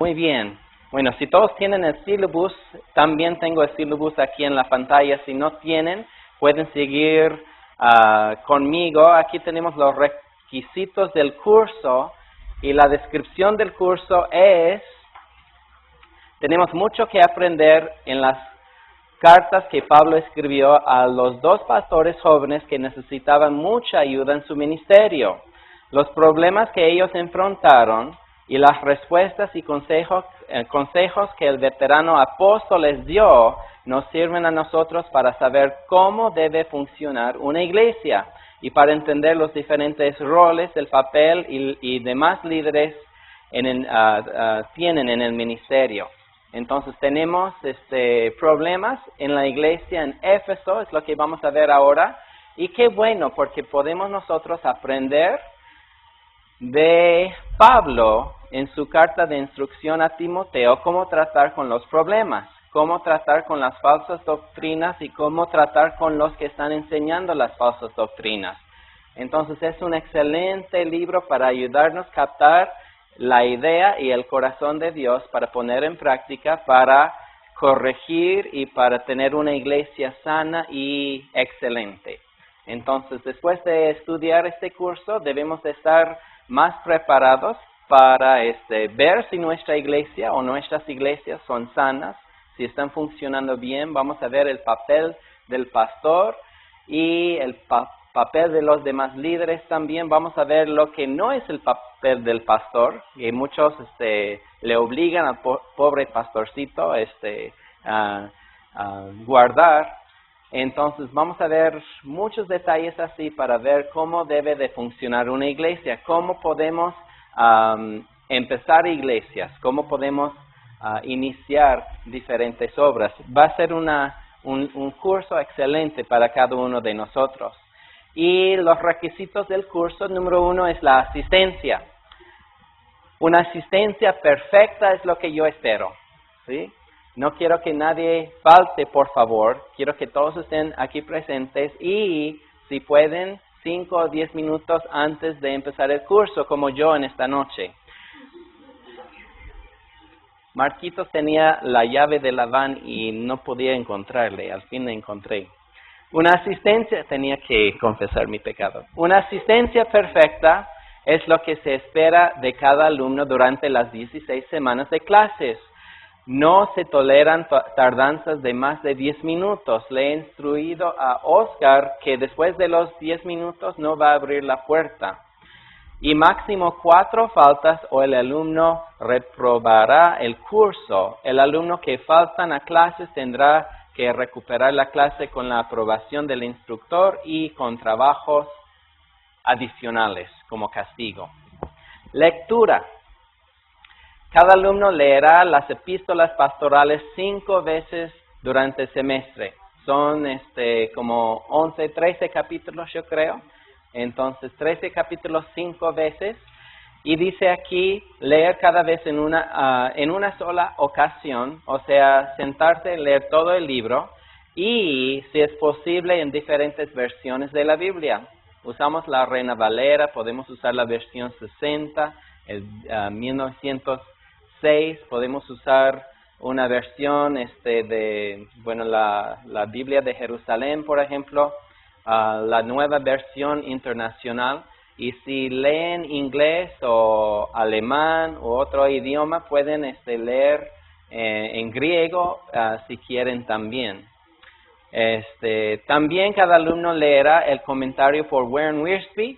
muy bien. Bueno, si todos tienen el syllabus, también tengo el syllabus aquí en la pantalla. Si no tienen, pueden seguir conmigo. Aquí tenemos los requisitos del curso y la descripción del curso es: tenemos mucho que aprender en las cartas que Pablo escribió a los dos pastores jóvenes que necesitaban mucha ayuda en su ministerio. Los problemas que ellos enfrentaron y las respuestas y consejos que el veterano apóstol les dio nos sirven a nosotros para saber cómo debe funcionar una iglesia y para entender los diferentes roles, el papel y demás líderes tienen en el ministerio. Entonces tenemos problemas en la iglesia en Éfeso, es lo que vamos a ver ahora. Y qué bueno, porque podemos nosotros aprender de Pablo en su carta de instrucción a Timoteo cómo tratar con los problemas, cómo tratar con las falsas doctrinas y cómo tratar con los que están enseñando las falsas doctrinas. Entonces es un excelente libro para ayudarnos a captar la idea y el corazón de Dios para poner en práctica, para corregir y para tener una iglesia sana y excelente. Entonces, después de estudiar este curso, debemos estar más preparados para ver si nuestra iglesia o nuestras iglesias son sanas, si están funcionando bien. Vamos a ver el papel del pastor y el papel de los demás líderes también. Vamos a ver lo que no es el papel del pastor, y muchos le obligan al pobre pastorcito a guardar. Entonces vamos a ver muchos detalles así para ver cómo debe de funcionar una iglesia, cómo podemos empezar iglesias, cómo podemos iniciar diferentes obras. Va a ser un curso excelente para cada uno de nosotros. Y los requisitos del curso, número 1, es la asistencia. Una asistencia perfecta es lo que yo espero, ¿sí? No quiero que nadie falte, por favor. Quiero que todos estén aquí presentes y, si pueden, 5 o 10 minutos antes de empezar el curso, como yo en esta noche. Marquitos tenía la llave de la van y no podía encontrarle. Al fin la encontré. Una asistencia, tenía que confesar mi pecado. Una asistencia perfecta es lo que se espera de cada alumno durante las 16 semanas de clases. No se toleran tardanzas de más de 10 minutos. Le he instruido a Oscar que después de los 10 minutos no va a abrir la puerta. Y máximo 4 faltas o el alumno reprobará el curso. El alumno que faltan a clases tendrá que recuperar la clase con la aprobación del instructor y con trabajos adicionales como castigo. Lectura. Cada alumno leerá las epístolas pastorales 5 veces durante el semestre. Son como 11, 13 capítulos, yo creo. Entonces, 13 capítulos 5 veces. Y dice aquí, leer cada vez en una sola ocasión, o sea, sentarse y leer todo el libro, y, si es posible, en diferentes versiones de la Biblia. Usamos la Reina Valera, podemos usar la versión 60, el 1906, podemos usar una versión la Biblia de Jerusalén, por ejemplo, la nueva versión internacional. Y si leen inglés o alemán u otro idioma, pueden leer en griego si quieren también. También cada alumno leerá el comentario por Warren Wiersbe.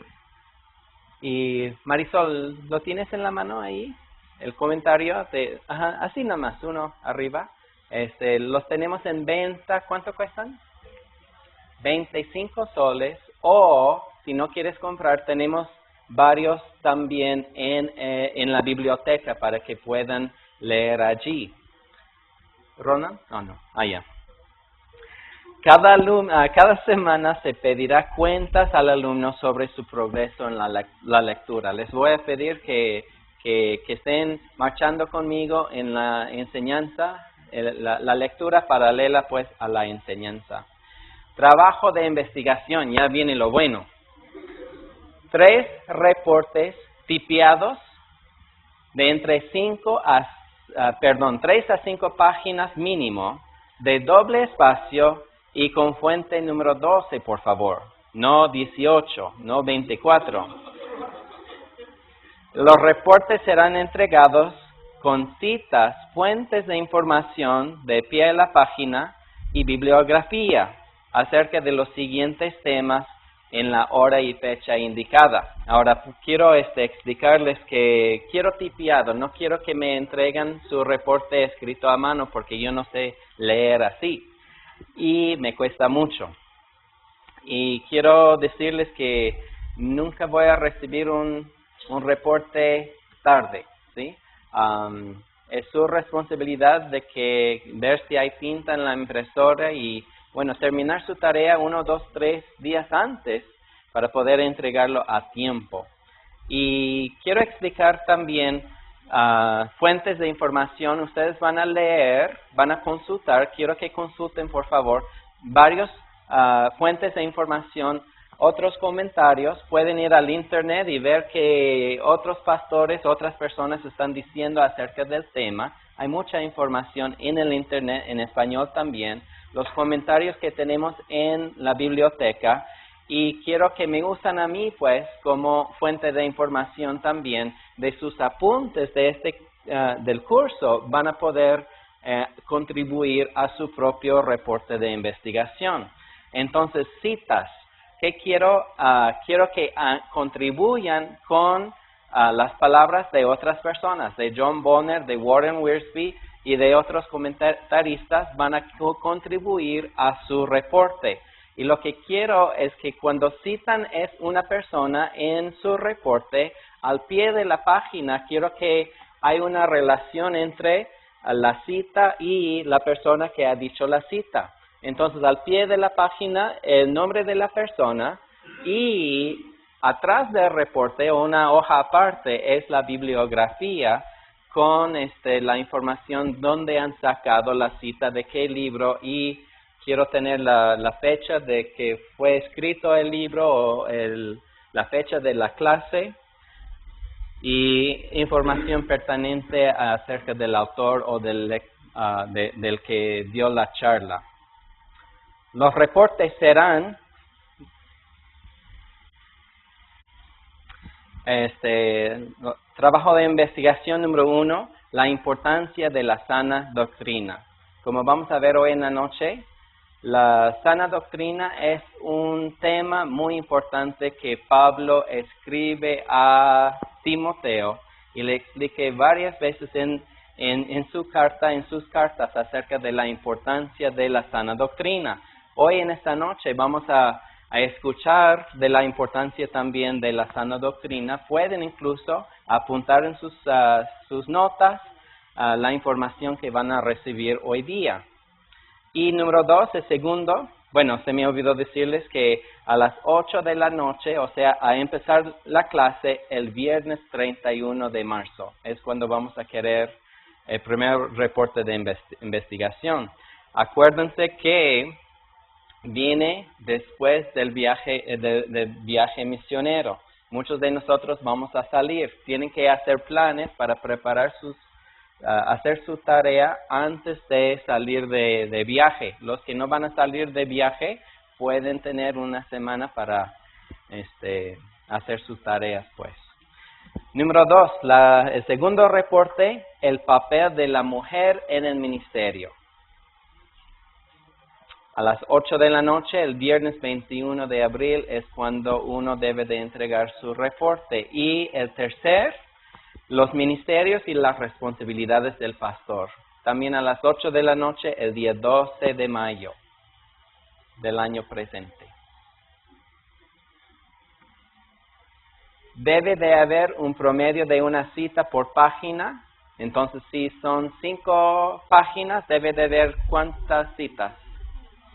Y Marisol, ¿lo tienes en la mano ahí? El comentario, así nada más, uno arriba. Los tenemos en venta, ¿cuánto cuestan? 25 soles, o si no quieres comprar, tenemos varios también en la biblioteca para que puedan leer allí. ¿Ronald? No. Ya. Cada semana se pedirá cuentas al alumno sobre su progreso en la lectura. Les voy a pedir que estén marchando conmigo en la enseñanza, la lectura paralela pues a la enseñanza. Trabajo de investigación, ya viene lo bueno. 3 reportes tipiados de entre 5 a 3 a 5 páginas mínimo, de doble espacio y con fuente número 12, por favor. No 18, no 24. Los reportes serán entregados con citas, fuentes de información de pie a la página y bibliografía acerca de los siguientes temas en la hora y fecha indicada. Ahora, quiero explicarles que quiero tipiado, no quiero que me entreguen su reporte escrito a mano porque yo no sé leer así y me cuesta mucho. Y quiero decirles que nunca voy a recibir un reporte tarde, ¿sí? Es su responsabilidad de que ver si hay tinta en la impresora y, bueno, terminar su tarea 1, 2, 3 días antes para poder entregarlo a tiempo. Y quiero explicar también fuentes de información. Ustedes van a leer, van a consultar, quiero que consulten por favor varios fuentes de información, otros comentarios. Pueden ir al internet y ver que otros pastores, otras personas están diciendo acerca del tema. Hay mucha información en el internet, en español también. Los comentarios que tenemos en la biblioteca. Y quiero que me usen a mí, pues, como fuente de información también de sus apuntes de del curso. Van a poder contribuir a su propio reporte de investigación. Entonces, citas. ¿Qué quiero? Quiero que contribuyan con las palabras de otras personas, de John Bonner, de Warren Wiersbe y de otros comentaristas. Van a contribuir a su reporte. Y lo que quiero es que cuando citan es una persona en su reporte, al pie de la página, quiero que haya una relación entre la cita y la persona que ha dicho la cita. Entonces, al pie de la página, el nombre de la persona y atrás del reporte, una hoja aparte, es la bibliografía con la información donde han sacado la cita, de qué libro, y quiero tener la fecha de que fue escrito el libro o la fecha de la clase y información pertinente acerca del autor o del que dio la charla. Los reportes serán trabajo de investigación número 1, la importancia de la sana doctrina. Como vamos a ver hoy en la noche, la sana doctrina es un tema muy importante que Pablo escribe a Timoteo y le expliqué varias veces en sus cartas acerca de la importancia de la sana doctrina. Hoy en esta noche vamos a escuchar de la importancia también de la sana doctrina. Pueden incluso apuntar en sus notas la información que van a recibir hoy día. Y número 2, el segundo, bueno, se me olvidó decirles que a las 8 de la noche, o sea, a empezar la clase el viernes 31 de marzo, es cuando vamos a querer el primer reporte de investigación. Acuérdense que viene después del viaje misionero. Muchos de nosotros vamos a salir. Tienen que hacer planes para preparar hacer su tarea antes de salir de viaje. Los que no van a salir de viaje pueden tener una semana para hacer sus tareas, pues. Número 2, el segundo reporte, el papel de la mujer en el ministerio. A las 8 de la noche, el viernes 21 de abril, es cuando uno debe de entregar su reporte. Y el tercer, los ministerios y las responsabilidades del pastor. También a las 8 de la noche, el día 12 de mayo del año presente. Debe de haber un promedio de una cita por página. Entonces, si son 5 páginas, debe de haber ¿cuántas citas?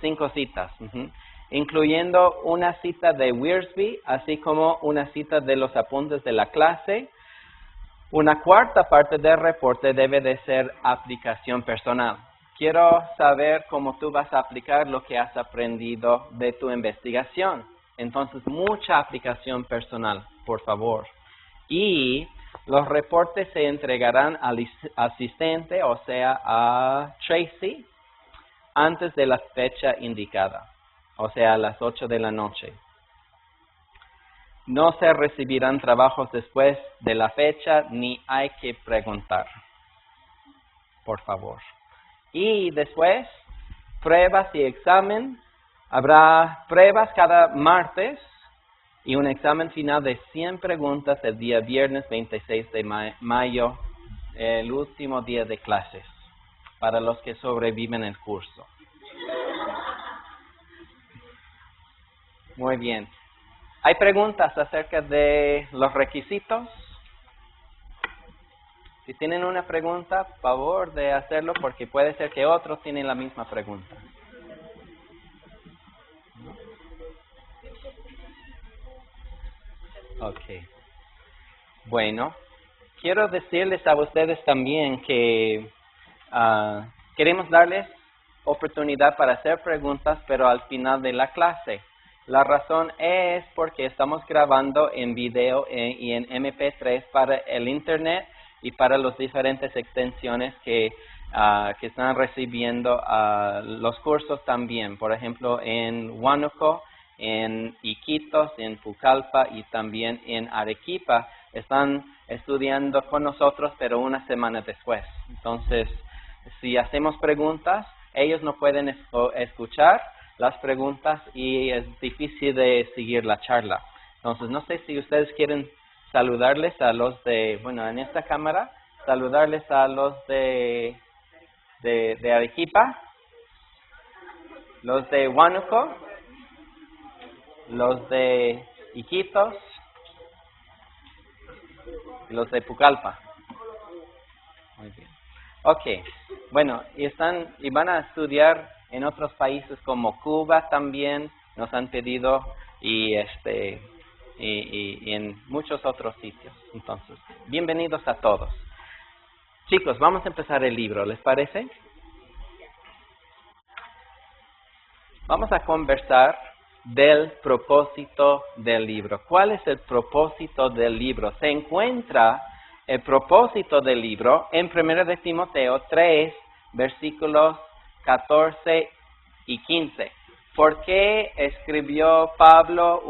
5 citas. Incluyendo una cita de Wiersbe, así como una cita de los apuntes de la clase. Una cuarta parte del reporte debe de ser aplicación personal. Quiero saber cómo tú vas a aplicar lo que has aprendido de tu investigación. Entonces, mucha aplicación personal, por favor. Y Los reportes se entregarán al asistente, o sea, a Tracy, antes de la fecha indicada, o sea, a las 8 de la noche. No se recibirán trabajos después de la fecha, ni hay que preguntar, por favor. Y después, pruebas y examen. Habrá pruebas cada martes y un examen final de 100 preguntas el día viernes 26 de mayo, el último día de clases, para los que sobreviven el curso. Muy bien. ¿Hay preguntas acerca de los requisitos? Si tienen una pregunta, por favor de hacerlo, porque puede ser que otros tienen la misma pregunta. Ok. Bueno, quiero decirles a ustedes también que queremos darles oportunidad para hacer preguntas, pero al final de la clase. La razón es porque estamos grabando en video y en MP3 para el Internet y para las diferentes extensiones que están recibiendo los cursos también. Por ejemplo, en Huánuco, en Iquitos, en Pucallpa y también en Arequipa. Están estudiando con nosotros, pero una semana después. Entonces, si hacemos preguntas, ellos no pueden escuchar las preguntas y es difícil de seguir la charla. Entonces, no sé si ustedes quieren saludarles a los de, bueno, en esta cámara, saludarles a los de Arequipa, los de Huánuco, los de Iquitos, los de Pucallpa. Muy bien. Ok, bueno, y van a estudiar en otros países como Cuba también, nos han pedido, y en muchos otros sitios. Entonces, bienvenidos a todos. Chicos, vamos a empezar el libro, ¿les parece? Vamos a conversar del propósito del libro. ¿Cuál es el propósito del libro? Se encuentra el propósito del libro en 1 de Timoteo 3, versículos 14 y 15. ¿Por qué escribió Pablo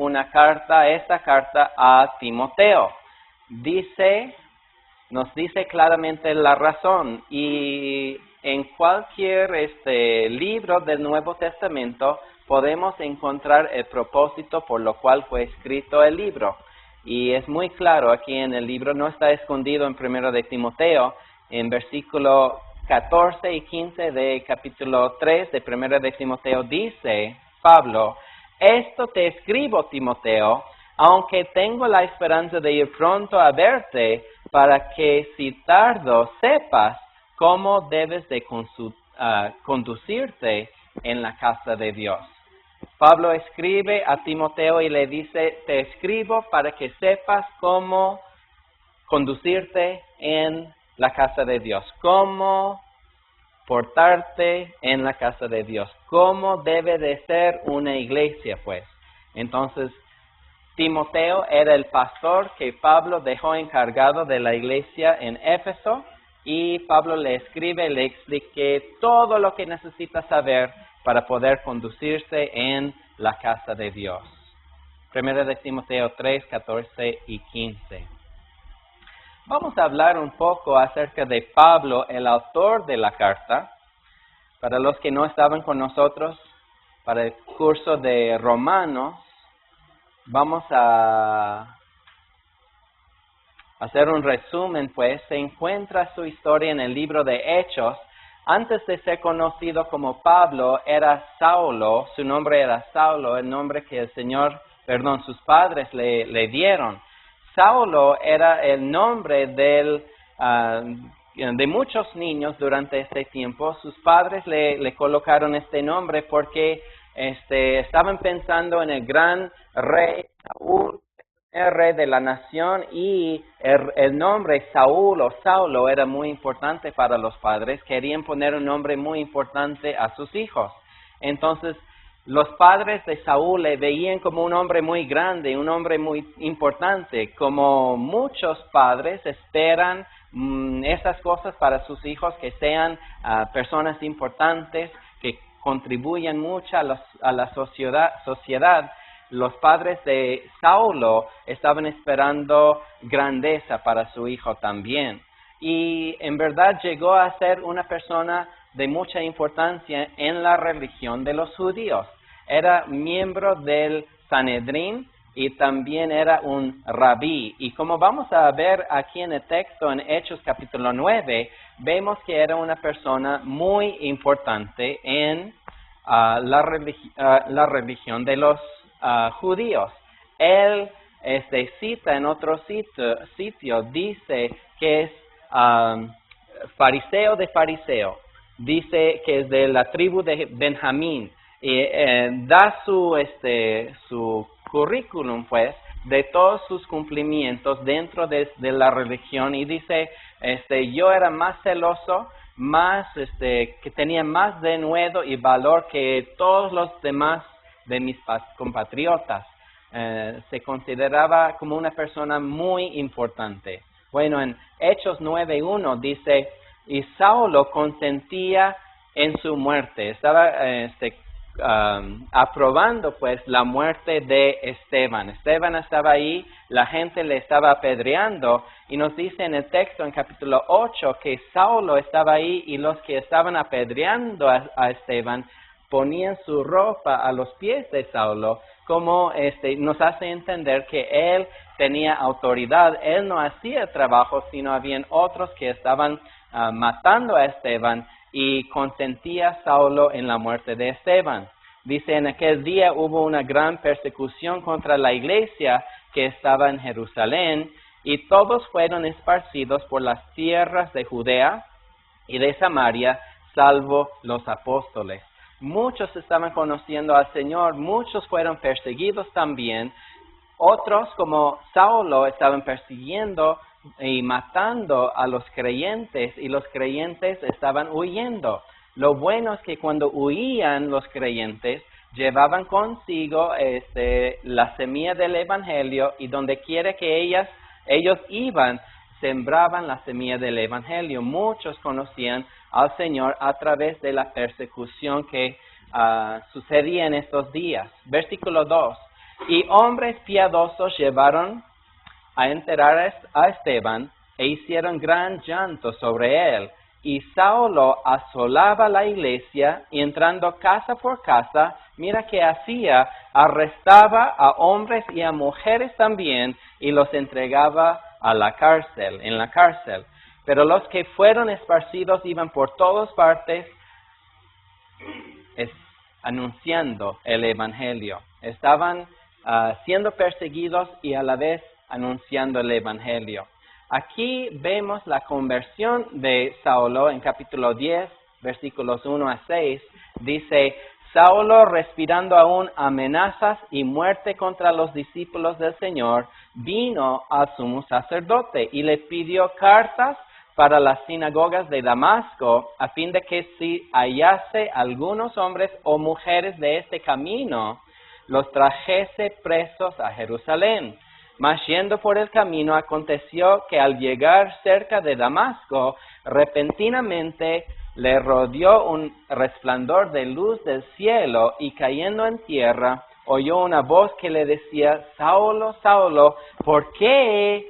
esta carta a Timoteo? Nos dice claramente la razón, y en cualquier libro del Nuevo Testamento podemos encontrar el propósito por lo cual fue escrito el libro. Y es muy claro aquí en el libro, no está escondido en 1 de Timoteo, en versículo 14 y 15 de capítulo 3 de 1 de Timoteo dice Pablo: esto te escribo, Timoteo, aunque tengo la esperanza de ir pronto a verte, para que si tardo sepas cómo debes de conducirte en la casa de Dios. Pablo escribe a Timoteo y le dice: te escribo para que sepas cómo conducirte en la casa de Dios, cómo portarte en la casa de Dios, cómo debe de ser una iglesia, pues. Entonces, Timoteo era el pastor que Pablo dejó encargado de la iglesia en Éfeso, y Pablo le escribe, le explique todo lo que necesita saber para poder conducirse en la casa de Dios. 1 de Timoteo 3, 14 y 15. Vamos a hablar un poco acerca de Pablo, el autor de la carta. Para los que no estaban con nosotros para el curso de Romanos, vamos a hacer un resumen, pues. Se encuentra su historia en el libro de Hechos. Antes de ser conocido como Pablo, era Saulo, su nombre era Saulo, el nombre que sus padres le dieron. Saulo era el nombre de muchos niños durante este tiempo. Sus padres le colocaron este nombre porque estaban pensando en el gran rey Saúl, el rey de la nación, y el nombre Saúl o Saulo era muy importante para los padres. Querían poner un nombre muy importante a sus hijos. Entonces, Los padres de Saúl le veían como un hombre muy grande, un hombre muy importante, como muchos padres esperan esas cosas para sus hijos, que sean personas importantes, que contribuyan mucho a la sociedad. Los padres de Saulo estaban esperando grandeza para su hijo también. Y en verdad llegó a ser una persona de mucha importancia en la religión de los judíos. Era miembro del Sanedrín y también era un rabí. Y como vamos a ver aquí en el texto, en Hechos capítulo 9, vemos que era una persona muy importante en la religión de los judíos. Él cita en otro sitio, dice que es fariseo de fariseo, dice que es de la tribu de Benjamín, y da su currículum, pues, de todos sus cumplimientos dentro de la religión, y dice, yo era más celoso, más, que tenía más denuedo y valor que todos los demás de mis compatriotas. Se consideraba como una persona muy importante. Bueno, en Hechos 9:1 dice, y Saulo consentía en su muerte. Estaba aprobando pues la muerte de Esteban. Esteban estaba ahí, la gente le estaba apedreando, y nos dice en el texto en capítulo 8 que Saulo estaba ahí, y los que estaban apedreando a Esteban ponían su ropa a los pies de Saulo, como nos hace entender que él tenía autoridad. Él no hacía el trabajo, sino habían otros que estaban matando a Esteban, y consentía Saulo en la muerte de Esteban. Dice, en aquel día hubo una gran persecución contra la iglesia que estaba en Jerusalén, y todos fueron esparcidos por las tierras de Judea y de Samaria, salvo los apóstoles. Muchos estaban conociendo al Señor, muchos fueron perseguidos también. Otros, como Saulo, estaban persiguiendo y matando a los creyentes, y los creyentes estaban huyendo. Lo bueno es que cuando huían los creyentes, llevaban consigo la semilla del Evangelio, y donde quiera que ellos iban, sembraban la semilla del Evangelio. Muchos conocían al Señor a través de la persecución que sucedía en estos días. Versículo 2. Y hombres piadosos llevaron a enterrar a Esteban, e hicieron gran llanto sobre él. Y Saulo asolaba la iglesia, y entrando casa por casa, mira qué hacía, arrestaba a hombres y a mujeres también, y los entregaba en la cárcel. Pero los que fueron esparcidos iban por todas partes anunciando el Evangelio. Estaban siendo perseguidos y a la vez anunciando el Evangelio. Aquí vemos la conversión de Saulo en capítulo 10, versículos 1 a 6. Dice, Saulo, respirando aún amenazas y muerte contra los discípulos del Señor, vino al sumo sacerdote y le pidió cartas para las sinagogas de Damasco, a fin de que si hallase algunos hombres o mujeres de este camino, los trajese presos a Jerusalén. Mas yendo por el camino, aconteció que al llegar cerca de Damasco, repentinamente le rodeó un resplandor de luz del cielo, y cayendo en tierra, oyó una voz que le decía, Saulo, Saulo, ¿por qué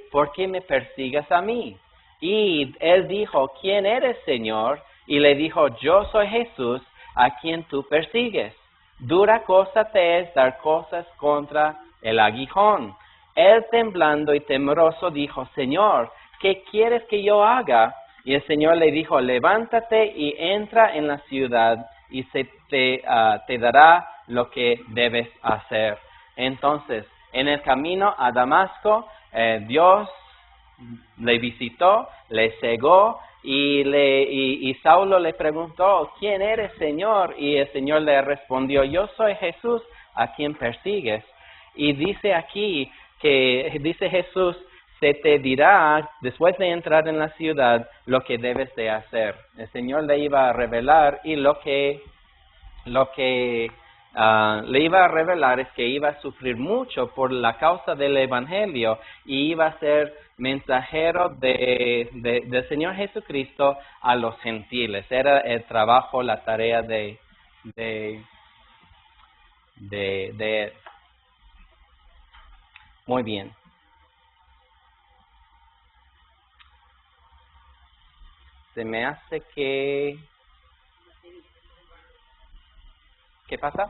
me persigues a mí? Y él dijo, ¿quién eres, Señor? Y le dijo, yo soy Jesús, a quien tú persigues. Dura cosa te es dar cosas contra el aguijón. Él, temblando y temeroso, dijo, Señor, ¿qué quieres que yo haga? Y el Señor le dijo, levántate y entra en la ciudad, y se te dará lo que debes hacer. Entonces, en el camino a Damasco, Dios le visitó, le cegó, y Saulo le preguntó, ¿quién eres, Señor? Y el Señor le respondió, yo soy Jesús, a quien persigues. Y dice aquí, dice Jesús, se te dirá, después de entrar en la ciudad, lo que debes de hacer. El Señor le iba a revelar, y lo que le iba a revelar es que iba a sufrir mucho por la causa del Evangelio y iba a ser mensajero del Señor Jesucristo a los gentiles. Era el trabajo, la tarea de Muy bien. Se me hace que... ¿Qué pasa?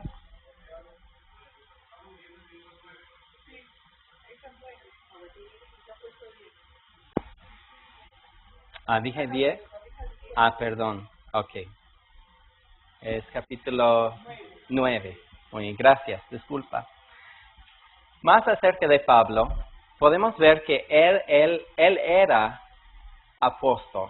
Dije 10. Perdón. Ok. Es capítulo 9. Muy bien, gracias. Disculpa. Más acerca de Pablo, podemos ver que él era apóstol.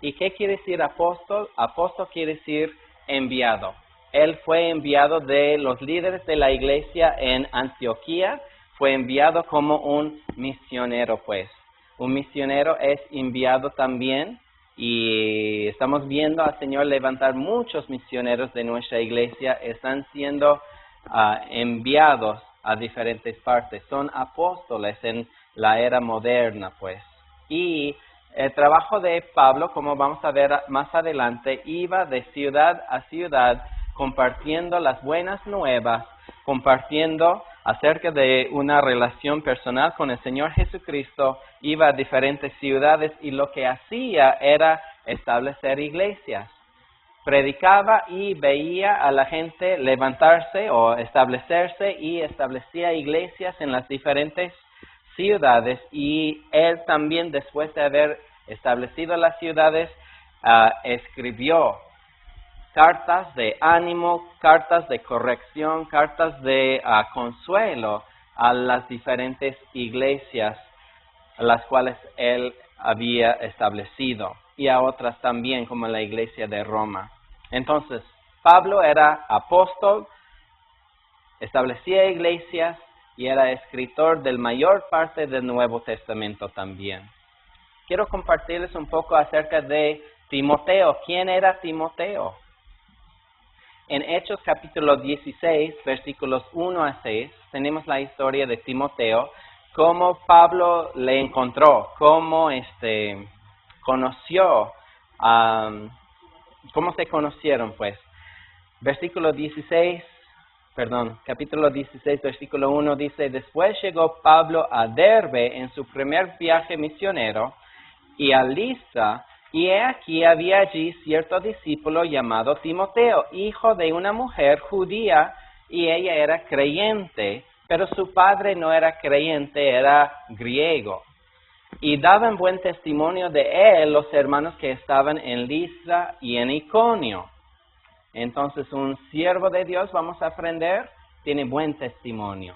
¿Y qué quiere decir apóstol? Apóstol quiere decir enviado. Él fue enviado de los líderes de la iglesia en Antioquía, fue enviado como un misionero, pues. Un misionero es enviado también y estamos viendo al Señor levantar muchos misioneros de nuestra iglesia, están siendo enviados a diferentes partes. Son apóstoles en la era moderna, pues. Y el trabajo de Pablo, como vamos a ver más adelante, iba de ciudad a ciudad compartiendo las buenas nuevas, compartiendo acerca de una relación personal con el Señor Jesucristo, iba a diferentes ciudades y lo que hacía era establecer iglesias. Predicaba y veía a la gente levantarse o establecerse y establecía iglesias en las diferentes ciudades, y él también, después de haber establecido las ciudades, escribió cartas de ánimo, cartas de corrección, cartas de consuelo a las diferentes iglesias a las cuales él había establecido, y a otras también, como la iglesia de Roma. Entonces, Pablo era apóstol, establecía iglesias y era escritor de la mayor parte del Nuevo Testamento también. Quiero compartirles un poco acerca de Timoteo. ¿Quién era Timoteo? En Hechos capítulo 16, versículos 1 a 6, tenemos la historia de Timoteo, cómo Pablo le encontró, cómo conoció, cómo se conocieron, pues. Capítulo 16, versículo 1 dice: Después llegó Pablo a Derbe en su primer viaje misionero y a Listra, y he aquí había allí cierto discípulo llamado Timoteo, hijo de una mujer judía, y ella era creyente, pero su padre no era creyente, era griego. Y daban buen testimonio de él los hermanos que estaban en Listra y en Iconio. Entonces, un siervo de Dios, vamos a aprender, tiene buen testimonio.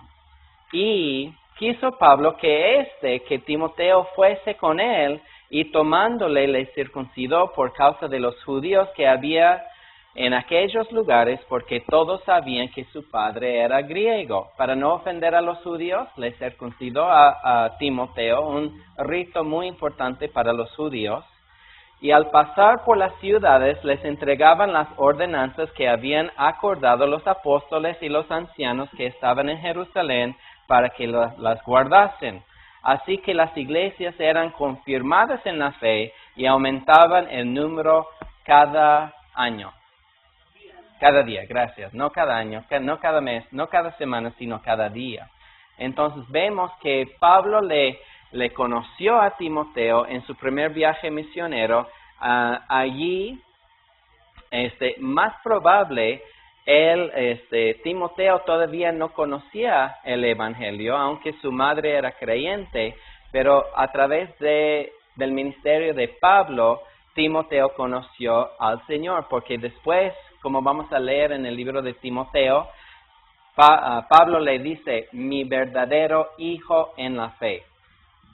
Y quiso Pablo que Timoteo fuese con él, y tomándole le circuncidó por causa de los judíos que había en aquellos lugares, porque todos sabían que su padre era griego. Para no ofender a los judíos, le circuncidó a Timoteo, un rito muy importante para los judíos. Y al pasar por las ciudades les entregaban las ordenanzas que habían acordado los apóstoles y los ancianos que estaban en Jerusalén para que las guardasen. Así que las iglesias eran confirmadas en la fe y aumentaban el número cada año. Cada día, gracias. No cada año, no cada mes, no cada semana, sino cada día. Entonces vemos que Pablo le conoció a Timoteo en su primer viaje misionero. Allí, más probable, Timoteo todavía no conocía el Evangelio, aunque su madre era creyente, pero a través del ministerio de Pablo, Timoteo conoció al Señor, porque después, como vamos a leer en el libro de Timoteo, Pablo le dice: mi verdadero hijo en la fe.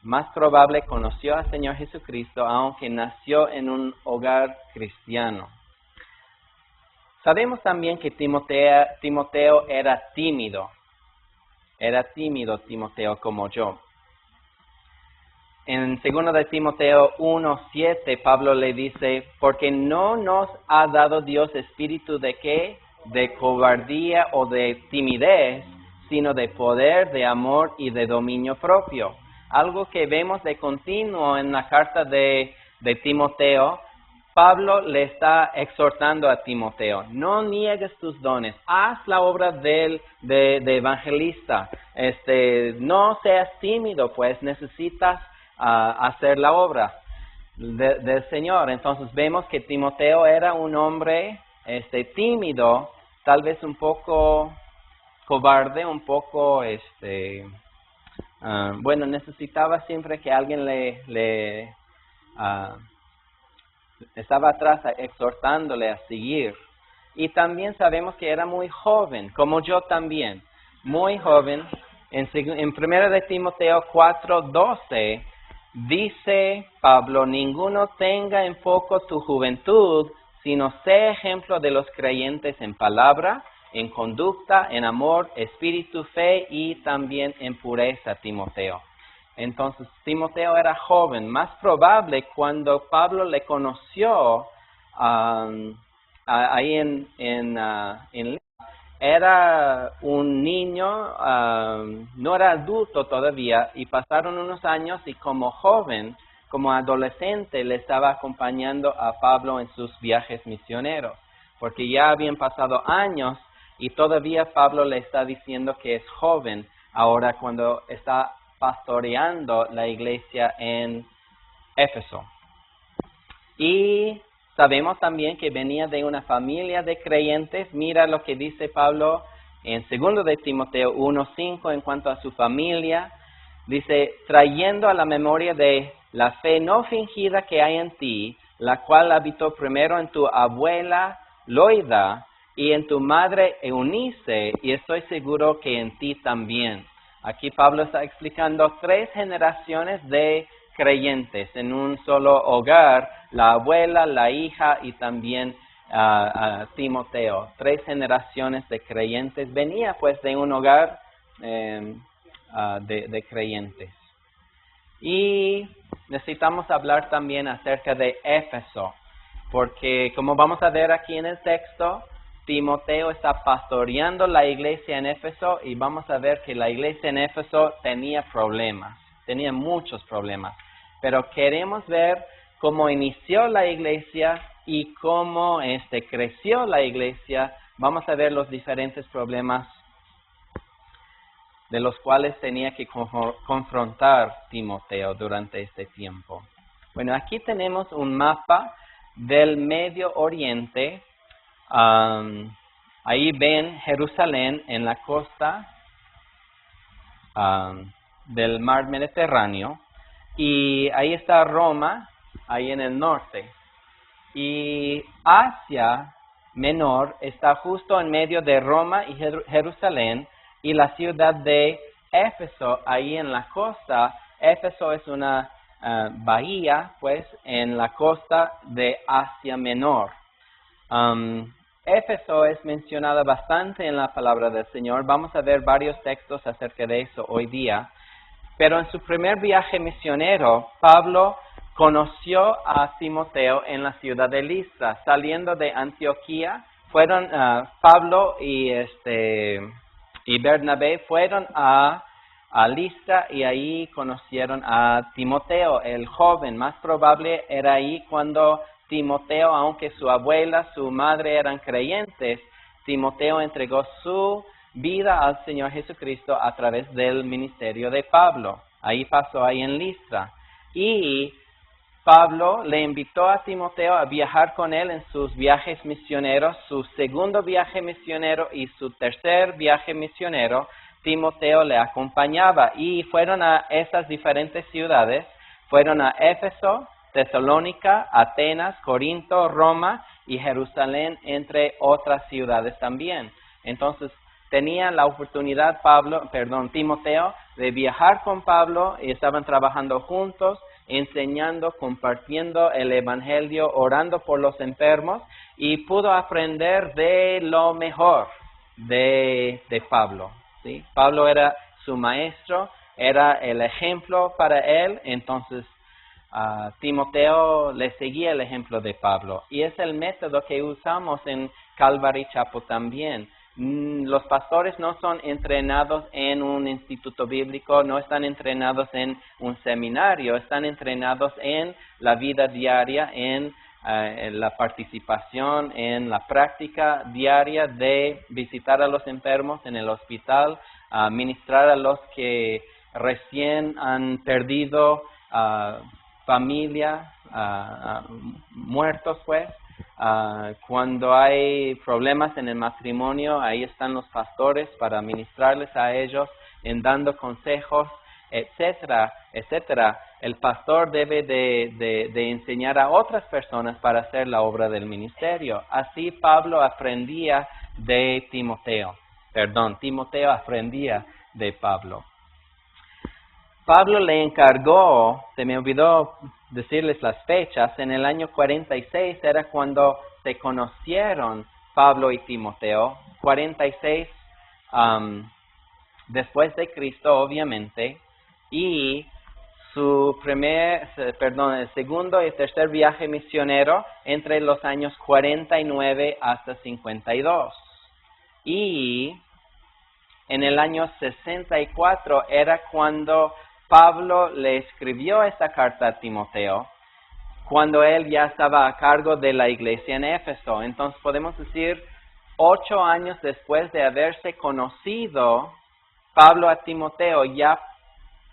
Más probable conoció al Señor Jesucristo, aunque nació en un hogar cristiano. Sabemos también que Timoteo era tímido. Era tímido Timoteo como yo. En 2 de Timoteo 1:7, Pablo le dice: porque no nos ha dado Dios espíritu de ¿qué? de cobardía o de timidez, sino de poder, de amor y de dominio propio. Algo que vemos de continuo en la carta de Timoteo. Pablo le está exhortando a Timoteo: no niegues tus dones, haz la obra de evangelista, no seas tímido, pues necesitas hacer la obra del Señor. Entonces vemos que Timoteo era un hombre tímido, tal vez un poco cobarde, un poco bueno, necesitaba siempre que alguien le estaba atrás exhortándole a seguir. Y también sabemos que era muy joven, como yo también, muy joven. En 1 de Timoteo 4:12 dice Pablo: ninguno tenga en poco tu juventud, sino sé ejemplo de los creyentes en palabra, en conducta, en amor, espíritu, fe y también en pureza, Timoteo. Entonces, Timoteo era joven. Más probable, cuando Pablo le conoció ahí en era un niño, no era adulto todavía, y pasaron unos años y como joven, como adolescente, le estaba acompañando a Pablo en sus viajes misioneros, porque ya habían pasado años y todavía Pablo le está diciendo que es joven ahora cuando está pastoreando la iglesia en Éfeso. Y sabemos también que venía de una familia de creyentes. Mira lo que dice Pablo en 2 de Timoteo 1:5 en cuanto a su familia. Dice: trayendo a la memoria de la fe no fingida que hay en ti, la cual habitó primero en tu abuela Loida y en tu madre Eunice, y estoy seguro que en ti también. Aquí Pablo está explicando 3 generaciones de creyentes en un solo hogar: la abuela, la hija y también Timoteo. 3 generaciones de creyentes. Venía pues de un hogar de creyentes. Y necesitamos hablar también acerca de Éfeso, porque como vamos a ver aquí en el texto, Timoteo está pastoreando la iglesia en Éfeso y vamos a ver que la iglesia en Éfeso tenía problemas, tenía muchos problemas. Pero queremos ver cómo inició la iglesia y cómo creció la iglesia. Vamos a ver los diferentes problemas de los cuales tenía que confrontar Timoteo durante este tiempo. Bueno, aquí tenemos un mapa del Medio Oriente. Ahí ven Jerusalén en la costa del mar Mediterráneo. Y ahí está Roma, ahí en el norte. Y Asia Menor está justo en medio de Roma y Jerusalén, y la ciudad de Éfeso, ahí en la costa. Éfeso es una bahía, pues, en la costa de Asia Menor. Éfeso es mencionada bastante en la palabra del Señor. Vamos a ver varios textos acerca de eso hoy día. Pero en su primer viaje misionero, Pablo conoció a Timoteo en la ciudad de Listra. Saliendo de Antioquía, fueron Pablo y Bernabé fueron a Listra, y ahí conocieron a Timoteo, el joven. Más probable era ahí cuando Timoteo, aunque su abuela, su madre eran creyentes, Timoteo entregó su vida al Señor Jesucristo a través del ministerio de Pablo. Ahí pasó, ahí en Listra. Y Pablo le invitó a Timoteo a viajar con él en sus viajes misioneros. Su segundo viaje misionero y su tercer viaje misionero, Timoteo le acompañaba. Y fueron a esas diferentes ciudades. Fueron a Éfeso, Tesalónica, Atenas, Corinto, Roma y Jerusalén, entre otras ciudades también. Entonces, tenía la oportunidad Timoteo de viajar con Pablo, y estaban trabajando juntos, enseñando, compartiendo el evangelio, orando por los enfermos, y pudo aprender de lo mejor de Pablo, ¿sí? Pablo era su maestro, era el ejemplo para él. Entonces Timoteo le seguía el ejemplo de Pablo, y es el método que usamos en Calvary Chapel también. Los pastores no son entrenados en un instituto bíblico, no están entrenados en un seminario, están entrenados en la vida diaria, en la participación, en la práctica diaria de visitar a los enfermos en el hospital, ministrar a los que recién han perdido familia, muertos pues. Cuando hay problemas en el matrimonio, ahí están los pastores para ministrarles a ellos, en dando consejos, etcétera, etcétera. El pastor debe de enseñar a otras personas para hacer la obra del ministerio. Así Pablo aprendía de Timoteo. Timoteo aprendía de Pablo. Pablo le encargó, se me olvidó decirles las fechas, en el año 46 era cuando se conocieron Pablo y Timoteo, 46 después de Cristo obviamente, y el segundo y tercer viaje misionero entre los años 49 hasta 52. Y en el año 64 era cuando Pablo le escribió esta carta a Timoteo, cuando él ya estaba a cargo de la iglesia en Éfeso. Entonces podemos decir, 8 años después de haberse conocido Pablo a Timoteo, ya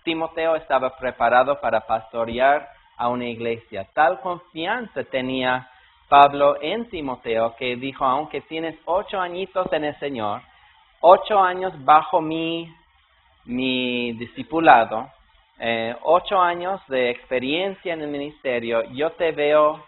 Timoteo estaba preparado para pastorear a una iglesia. Tal confianza tenía Pablo en Timoteo que dijo, aunque tienes 8 añitos en el Señor, 8 años bajo mi discipulado, 8 años de experiencia en el ministerio, yo te veo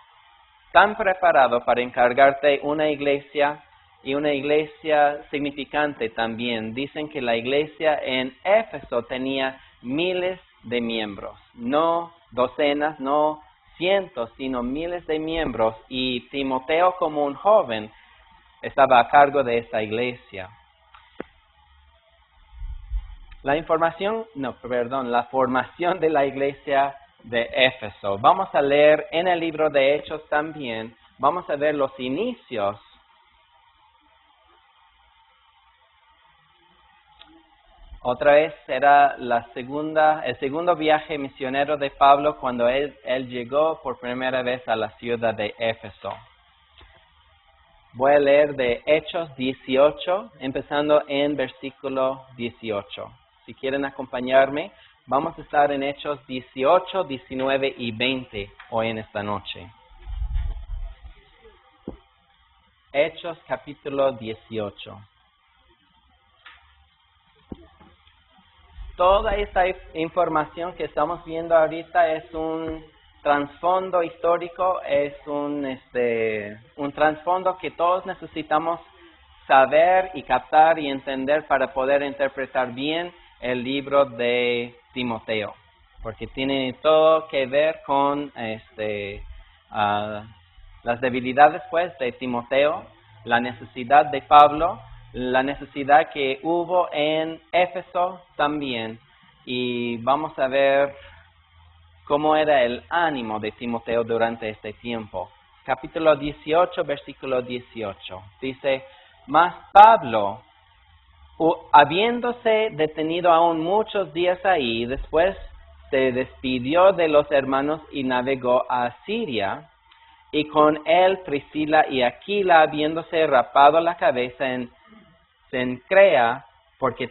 tan preparado para encargarte una iglesia y una iglesia significante también. Dicen que la iglesia en Éfeso tenía miles de miembros, no docenas, no cientos, sino miles de miembros, y Timoteo como un joven estaba a cargo de esta iglesia. La formación de la iglesia de Éfeso. Vamos a leer en el libro de Hechos también, vamos a ver los inicios. Otra vez era el segundo viaje misionero de Pablo cuando él llegó por primera vez a la ciudad de Éfeso. Voy a leer de Hechos 18, empezando en versículo 18. Si quieren acompañarme, vamos a estar en Hechos 18, 19 y 20 hoy en esta noche. Hechos capítulo 18. Toda esta información que estamos viendo ahorita es un trasfondo histórico, es un trasfondo que todos necesitamos saber y captar y entender para poder interpretar bien el libro de Timoteo, porque tiene todo que ver con las debilidades pues de Timoteo, la necesidad de Pablo, la necesidad que hubo en Éfeso también, y vamos a ver cómo era el ánimo de Timoteo durante este tiempo. Capítulo 18, versículo 18. Dice, mas Pablo, habiéndose detenido aún muchos días ahí, después se despidió de los hermanos y navegó a Siria, y con él Priscila y Aquila, habiéndose rapado la cabeza en Cencrea, porque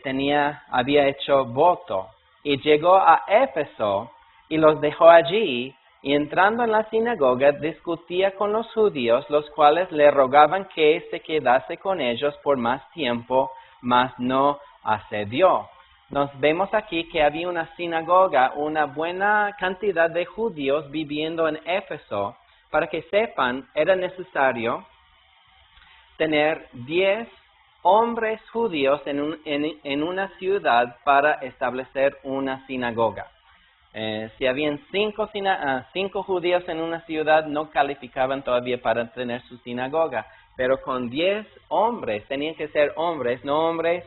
había hecho voto, y llegó a Éfeso, y los dejó allí, y entrando en la sinagoga discutía con los judíos, los cuales le rogaban que se quedase con ellos por más tiempo, mas no accedió. Nos vemos aquí que había una sinagoga, una buena cantidad de judíos viviendo en Éfeso. Para que sepan, era necesario tener 10 hombres judíos en una ciudad para establecer una sinagoga. Si habían 5 judíos en una ciudad, no calificaban todavía para tener su sinagoga. Pero con 10 hombres, tenían que ser hombres, no hombres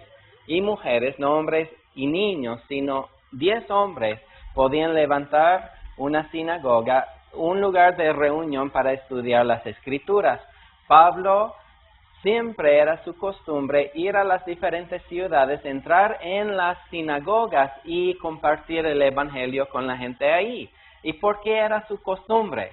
y mujeres, no hombres y niños, sino 10 hombres podían levantar una sinagoga, un lugar de reunión para estudiar las Escrituras. Pablo siempre era su costumbre ir a las diferentes ciudades, entrar en las sinagogas y compartir el evangelio con la gente ahí. ¿Y por qué era su costumbre?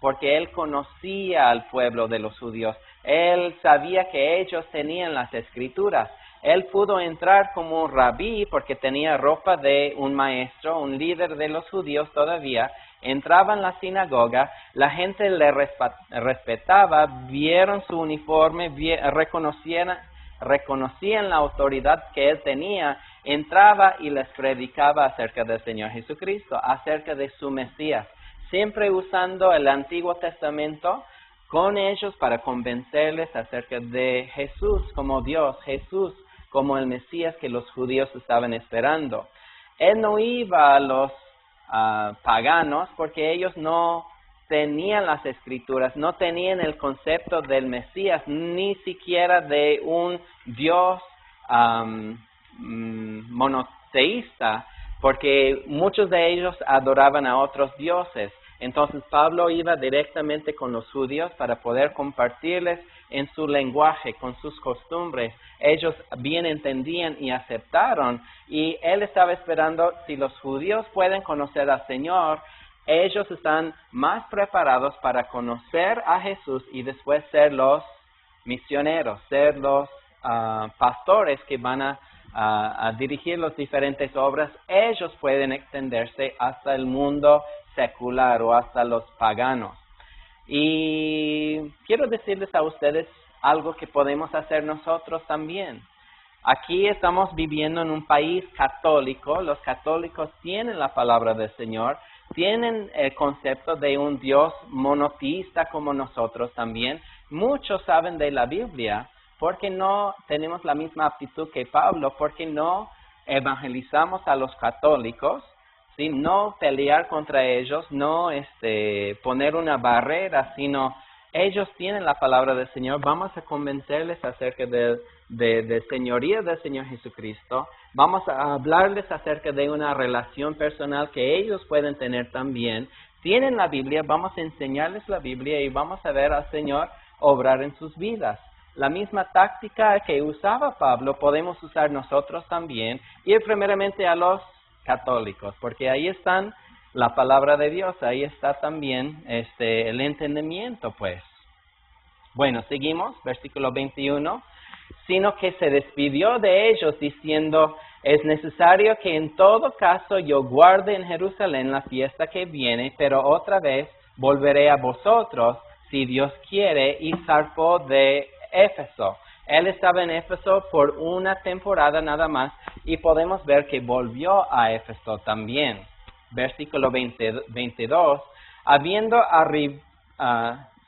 Porque él conocía al pueblo de los judíos. Él sabía que ellos tenían las escrituras. Él pudo entrar como un rabí porque tenía ropa de un maestro, un líder de los judíos todavía. Entraba en la sinagoga, la gente le respetaba, vieron su uniforme, reconocían la autoridad que él tenía. Entraba y les predicaba acerca del Señor Jesucristo, acerca de su Mesías, siempre usando el Antiguo Testamento con ellos para convencerles acerca de Jesús como Dios, Jesús como el Mesías que los judíos estaban esperando. Él no iba a los paganos porque ellos no tenían las escrituras, no tenían el concepto del Mesías, ni siquiera de un Dios monoteísta, porque muchos de ellos adoraban a otros dioses. Entonces Pablo iba directamente con los judíos para poder compartirles en su lenguaje, con sus costumbres. Ellos bien entendían y aceptaron, y él estaba esperando, si los judíos pueden conocer al Señor, ellos están más preparados para conocer a Jesús y después ser los misioneros, ser los pastores que van a dirigir las diferentes obras. Ellos pueden extenderse hasta el mundo secular o hasta los paganos. Y quiero decirles a ustedes algo que podemos hacer nosotros también. Aquí estamos viviendo en un país católico. Los católicos tienen la palabra del Señor, tienen el concepto de un Dios monoteísta como nosotros también. Muchos saben de la Biblia. ¿Por qué no tenemos la misma aptitud que Pablo? ¿Por qué no evangelizamos a los católicos? ¿Sí? No pelear contra ellos, no poner una barrera, sino ellos tienen la palabra del Señor. Vamos a convencerles acerca de señoría del Señor Jesucristo. Vamos a hablarles acerca de una relación personal que ellos pueden tener también. Tienen la Biblia, vamos a enseñarles la Biblia y vamos a ver al Señor obrar en sus vidas. La misma táctica que usaba Pablo podemos usar nosotros también. Ir primeramente a los católicos, porque ahí está la palabra de Dios, ahí está también el entendimiento, pues. Bueno, seguimos, versículo 21. Sino que se despidió de ellos diciendo: es necesario que en todo caso yo guarde en Jerusalén la fiesta que viene, pero otra vez volveré a vosotros, si Dios quiere, y zarpó de Éfeso. Él estaba en Éfeso por una temporada nada más, y podemos ver que volvió a Éfeso también. Versículo 22. Habiendo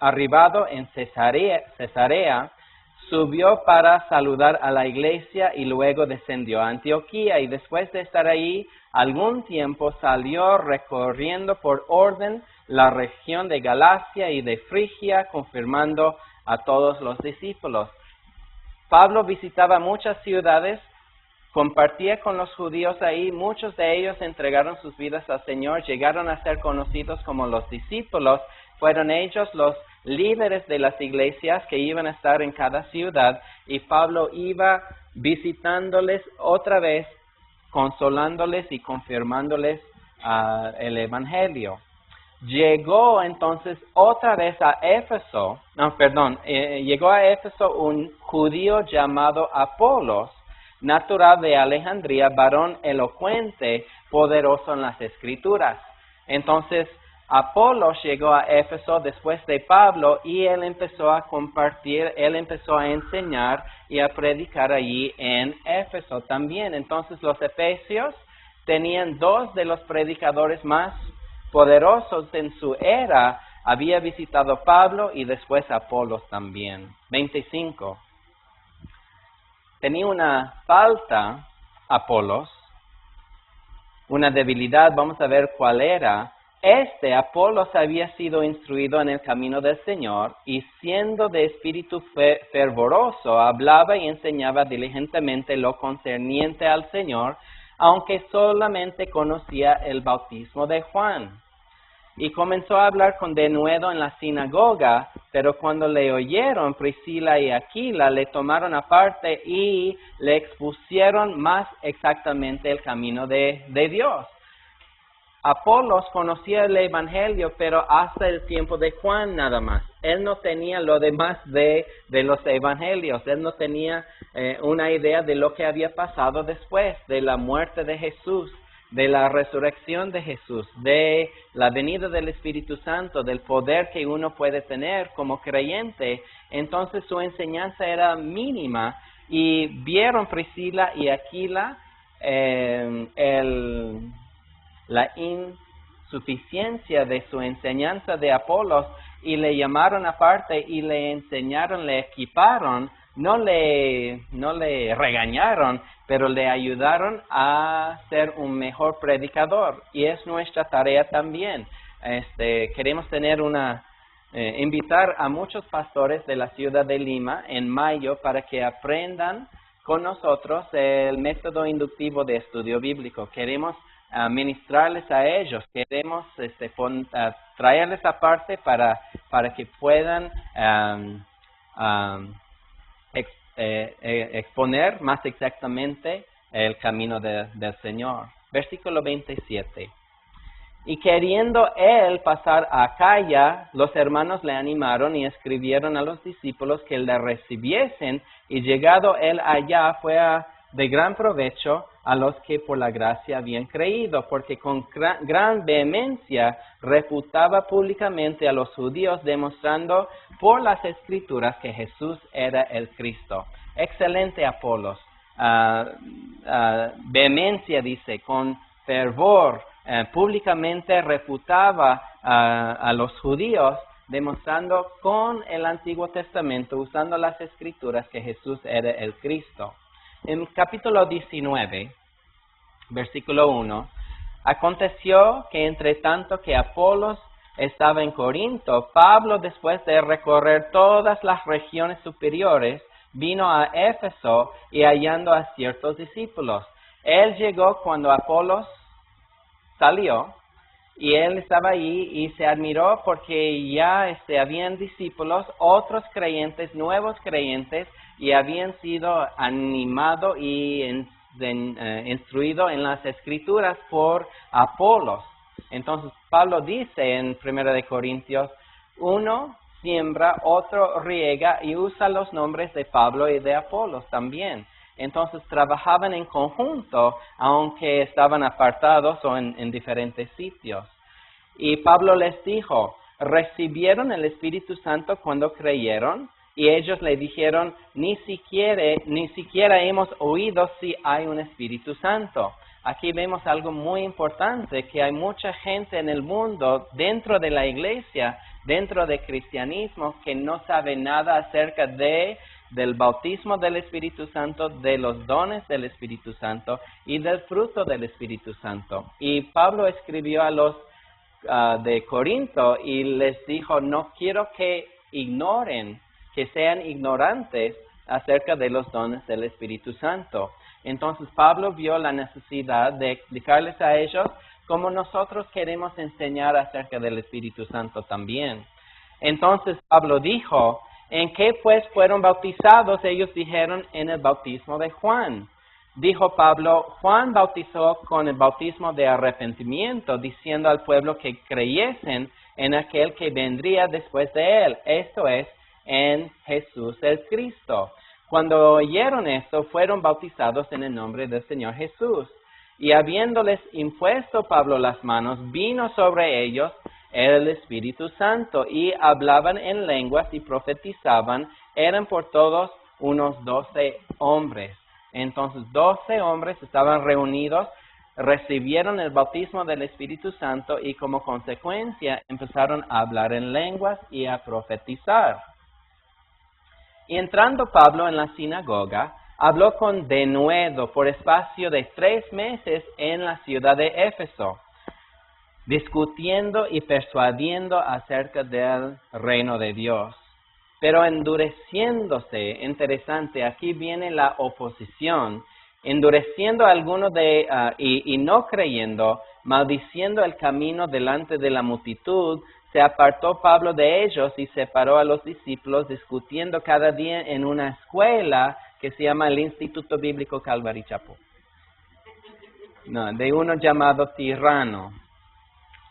arribado en Cesarea, subió para saludar a la iglesia y luego descendió a Antioquía, y después de estar ahí algún tiempo salió recorriendo por orden la región de Galacia y de Frigia, confirmando a todos los discípulos. Pablo visitaba muchas ciudades, compartía con los judíos ahí. Muchos de ellos entregaron sus vidas al Señor, llegaron a ser conocidos como los discípulos. Fueron ellos los líderes de las iglesias que iban a estar en cada ciudad, y Pablo iba visitándoles otra vez, consolándoles y confirmándoles el evangelio. Llegó entonces otra vez a Éfeso, llegó a Éfeso un judío llamado Apolos, natural de Alejandría, varón elocuente, poderoso en las Escrituras. Entonces, Apolos llegó a Éfeso después de Pablo, y él empezó a compartir, él empezó a enseñar y a predicar allí en Éfeso también. Entonces los efesios tenían dos de los predicadores más poderosos en su era. Había visitado Pablo y después Apolos también. 25. Tenía una falta Apolos, una debilidad. Vamos a ver cuál era. Apolos había sido instruido en el camino del Señor, y siendo de espíritu fervoroso, hablaba y enseñaba diligentemente lo concerniente al Señor, aunque solamente conocía el bautismo de Juan. Y comenzó a hablar con denuedo en la sinagoga, pero cuando le oyeron, Priscila y Aquila le tomaron aparte y le expusieron más exactamente el camino de Dios. Apolos conocía el Evangelio, pero hasta el tiempo de Juan nada más. Él no tenía lo demás de los Evangelios. Él no tenía una idea de lo que había pasado después, de la muerte de Jesús, de la resurrección de Jesús, de la venida del Espíritu Santo, del poder que uno puede tener como creyente. Entonces su enseñanza era mínima y vieron Priscila y Aquila la insuficiencia de su enseñanza de Apolos y le llamaron aparte y le enseñaron, le equiparon, no le regañaron, pero le ayudaron a ser un mejor predicador. Y es nuestra tarea también. Queremos tener invitar a muchos pastores de la ciudad de Lima en mayo para que aprendan con nosotros el método inductivo de estudio bíblico. Queremos ministrarles a ellos, queremos traerles aparte para que puedan exponer más exactamente el camino del Señor. Versículo 27. Y queriendo él pasar a Acaya, los hermanos le animaron y escribieron a los discípulos que le recibiesen, y llegado él allá fue de gran provecho a los que por la gracia habían creído, porque con gran vehemencia refutaba públicamente a los judíos, demostrando por las Escrituras que Jesús era el Cristo. Excelente Apolos. Vehemencia dice, con fervor, públicamente refutaba a los judíos, demostrando con el Antiguo Testamento, usando las Escrituras, que Jesús era el Cristo. En capítulo 19, versículo 1, aconteció que entre tanto que Apolos estaba en Corinto, Pablo, después de recorrer todas las regiones superiores, vino a Éfeso y hallando a ciertos discípulos. Él llegó cuando Apolos salió y él estaba allí y se admiró porque ya habían discípulos, otros creyentes, nuevos creyentes, y habían sido animados y instruidos en las Escrituras por Apolos. Entonces Pablo dice en 1 de Corintios, uno siembra, otro riega, y usa los nombres de Pablo y de Apolos también. Entonces trabajaban en conjunto, aunque estaban apartados o en diferentes sitios. Y Pablo les dijo, recibieron el Espíritu Santo cuando creyeron, y ellos le dijeron, ni siquiera hemos oído si hay un Espíritu Santo. Aquí vemos algo muy importante, que hay mucha gente en el mundo, dentro de la iglesia, dentro del cristianismo, que no sabe nada acerca del bautismo del Espíritu Santo, de los dones del Espíritu Santo y del fruto del Espíritu Santo. Y Pablo escribió a los de Corinto y les dijo, no quiero que ignoren, que sean ignorantes acerca de los dones del Espíritu Santo. Entonces Pablo vio la necesidad de explicarles a ellos como nosotros queremos enseñar acerca del Espíritu Santo también. Entonces Pablo dijo, ¿en qué pues fueron bautizados? Ellos dijeron, en el bautismo de Juan. Dijo Pablo, Juan bautizó con el bautismo de arrepentimiento, diciendo al pueblo que creyesen en aquel que vendría después de él, esto es, en Jesús el Cristo. Cuando oyeron esto, fueron bautizados en el nombre del Señor Jesús. Y habiéndoles impuesto Pablo las manos, vino sobre ellos el Espíritu Santo, y hablaban en lenguas y profetizaban, eran por todos unos 12 hombres. Entonces 12 hombres estaban reunidos, recibieron el bautismo del Espíritu Santo y como consecuencia empezaron a hablar en lenguas y a profetizar. Y entrando Pablo en la sinagoga, habló con denuedo por espacio de 3 meses en la ciudad de Éfeso, discutiendo y persuadiendo acerca del reino de Dios. Pero endureciéndose, interesante, aquí viene la oposición, endureciendo a algunos y no creyendo, maldiciendo el camino delante de la multitud, se apartó Pablo de ellos y separó a los discípulos discutiendo cada día en una escuela que se llama el Instituto Bíblico Calvary Chapel. No, de uno llamado Tirano.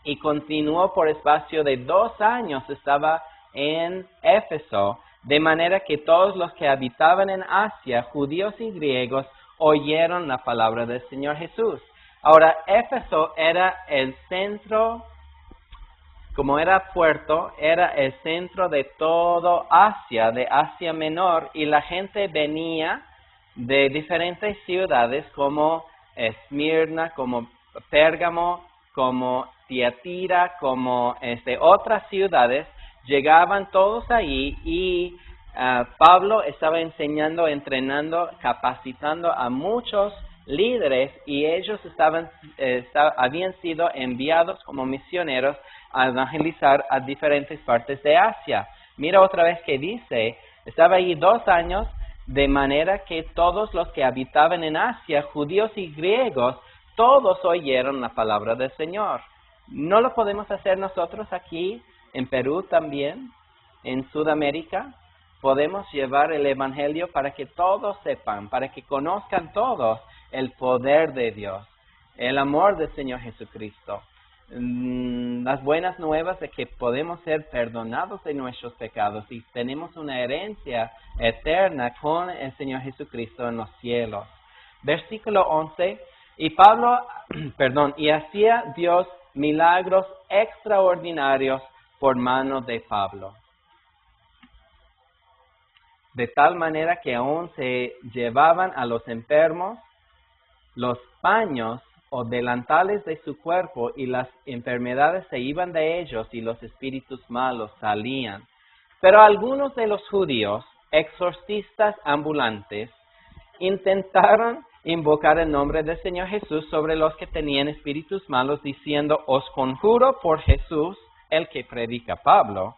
Y continuó por espacio de 2 años, estaba en Éfeso, de manera que todos los que habitaban en Asia, judíos y griegos, oyeron la palabra del Señor Jesús. Ahora, Éfeso era el centro, como era puerto, era el centro de todo Asia, de Asia Menor, y la gente venía de diferentes ciudades como Esmirna, como Pérgamo, como Tiatira, como otras ciudades, llegaban todos ahí y Pablo estaba enseñando, entrenando, capacitando a muchos líderes y ellos habían sido enviados como misioneros a evangelizar a diferentes partes de Asia. Mira otra vez que dice, estaba ahí 2 años, de manera que todos los que habitaban en Asia, judíos y griegos, todos oyeron la palabra del Señor. ¿No lo podemos hacer nosotros aquí en Perú también, en Sudamérica? Podemos llevar el Evangelio para que todos sepan, para que conozcan todos el poder de Dios, el amor del Señor Jesucristo. Las buenas nuevas de que podemos ser perdonados de nuestros pecados y tenemos una herencia eterna con el Señor Jesucristo en los cielos. Versículo 11, y hacía Dios milagros extraordinarios por mano de Pablo. De tal manera que aún se llevaban a los enfermos los paños o delantales de su cuerpo y las enfermedades se iban de ellos y los espíritus malos salían. Pero algunos de los judíos, exorcistas ambulantes, intentaron invocar el nombre del Señor Jesús sobre los que tenían espíritus malos, diciendo, os conjuro por Jesús, el que predica Pablo.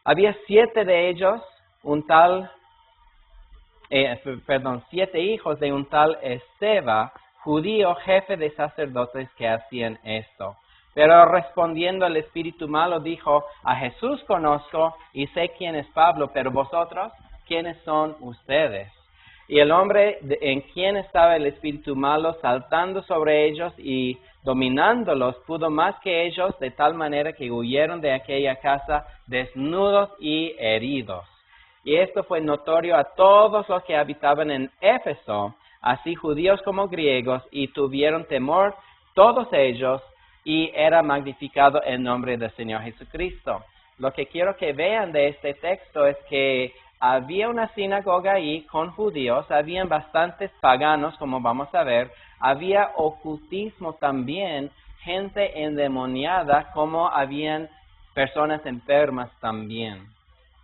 Había 7 de ellos, 7 hijos de un tal Esteba, judío, jefe de sacerdotes, que hacían esto. Pero respondiendo el espíritu malo dijo, a Jesús conozco y sé quién es Pablo, pero vosotros, ¿quiénes son ustedes? Y el hombre en quien estaba el espíritu malo, saltando sobre ellos y dominándolos, pudo más que ellos, de tal manera que huyeron de aquella casa desnudos y heridos. Y esto fue notorio a todos los que habitaban en Éfeso, así judíos como griegos, y tuvieron temor todos ellos, y era magnificado el nombre del Señor Jesucristo. Lo que quiero que vean de este texto es que había una sinagoga ahí con judíos, habían bastantes paganos, como vamos a ver, había ocultismo también, gente endemoniada, como habían personas enfermas también.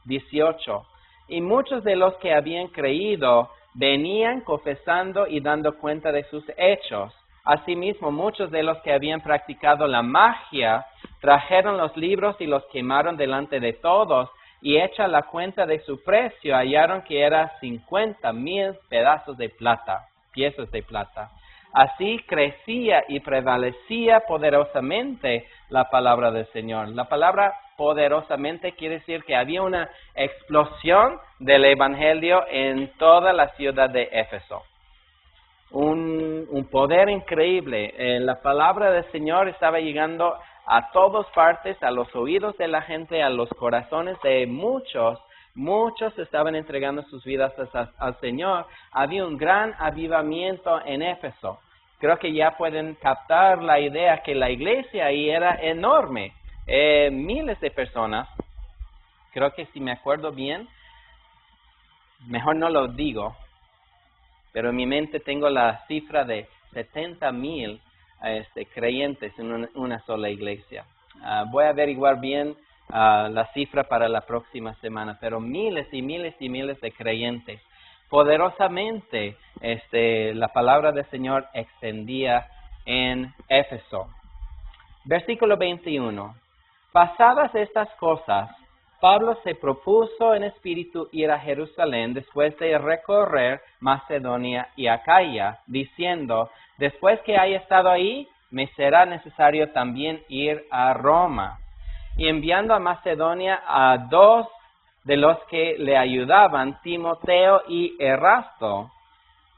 18. Y muchos de los que habían creído venían confesando y dando cuenta de sus hechos. Asimismo, muchos de los que habían practicado la magia trajeron los libros y los quemaron delante de todos, y hecha la cuenta de su precio, hallaron que era 50,000 pedazos de plata, piezas de plata. Así crecía y prevalecía poderosamente la palabra del Señor. La palabra poderosamente quiere decir que había una explosión del Evangelio en toda la ciudad de Éfeso. Un poder increíble. La palabra del Señor estaba llegando a todas partes, a los oídos de la gente, a los corazones de muchos. Muchos estaban entregando sus vidas al Señor. Había un gran avivamiento en Éfeso. Creo que ya pueden captar la idea que la iglesia ahí era enorme. Miles de personas. Creo que si me acuerdo bien, mejor no lo digo, pero en mi mente tengo la cifra de 70,000 creyentes en una sola iglesia. Voy a averiguar bien la cifra para la próxima semana, pero miles y miles y miles de creyentes. Poderosamente la palabra del Señor extendía en Éfeso. Versículo 21. Pasadas estas cosas, Pablo se propuso en espíritu ir a Jerusalén después de recorrer Macedonia y Acaya, diciendo, después que haya estado ahí, me será necesario también ir a Roma. y enviando a Macedonia a 2 de los que le ayudaban, Timoteo y Erasto,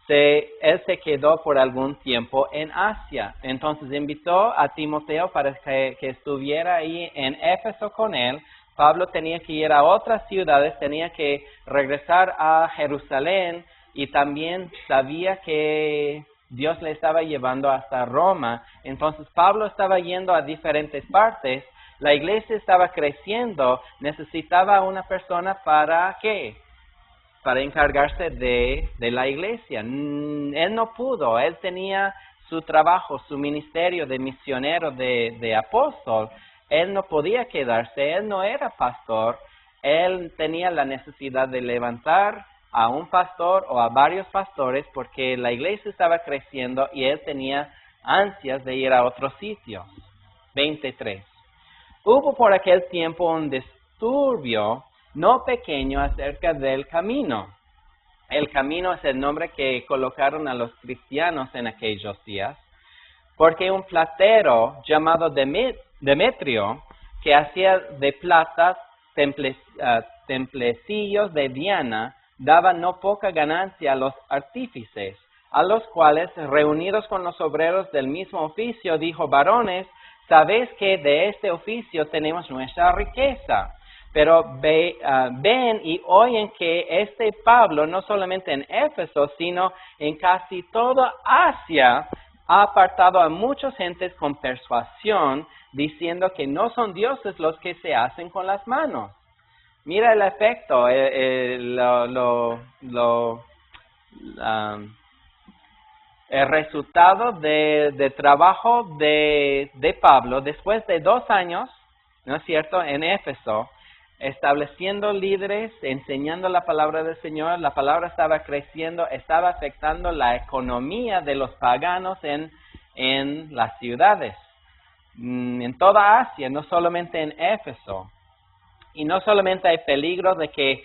él se quedó por algún tiempo en Asia. Entonces invitó a Timoteo para que estuviera ahí en Éfeso con él. Pablo tenía que ir a otras ciudades, tenía que regresar a Jerusalén y también sabía que Dios le estaba llevando hasta Roma. Entonces Pablo estaba yendo a diferentes partes. La iglesia estaba creciendo. Necesitaba una persona para ¿qué? Para encargarse de la iglesia. Él no pudo. Él tenía su trabajo, su ministerio de misionero, de apóstol. Él no podía quedarse. Él no era pastor. Él tenía la necesidad de levantar a un pastor o a varios pastores porque la iglesia estaba creciendo y él tenía ansias de ir a otros sitios. 23. Hubo por aquel tiempo un disturbio no pequeño acerca del camino. El camino es el nombre que colocaron a los cristianos en aquellos días, porque un platero llamado Demetrio, que hacía de plata templecillos de Diana, daba no poca ganancia a los artífices, a los cuales, reunidos con los obreros del mismo oficio, dijo: varones, sabéis que de este oficio tenemos nuestra riqueza. Pero ven y oyen que este Pablo, no solamente en Éfeso, sino en casi toda Asia, ha apartado a muchas gentes con persuasión, diciendo que no son dioses los que se hacen con las manos. Mira el efecto, el resultado de trabajo de Pablo después de 2 años, ¿no es cierto?, en Éfeso, estableciendo líderes, enseñando la palabra del Señor. La palabra estaba creciendo, estaba afectando la economía de los paganos en las ciudades, en toda Asia, no solamente en Éfeso. Y no solamente hay peligro de que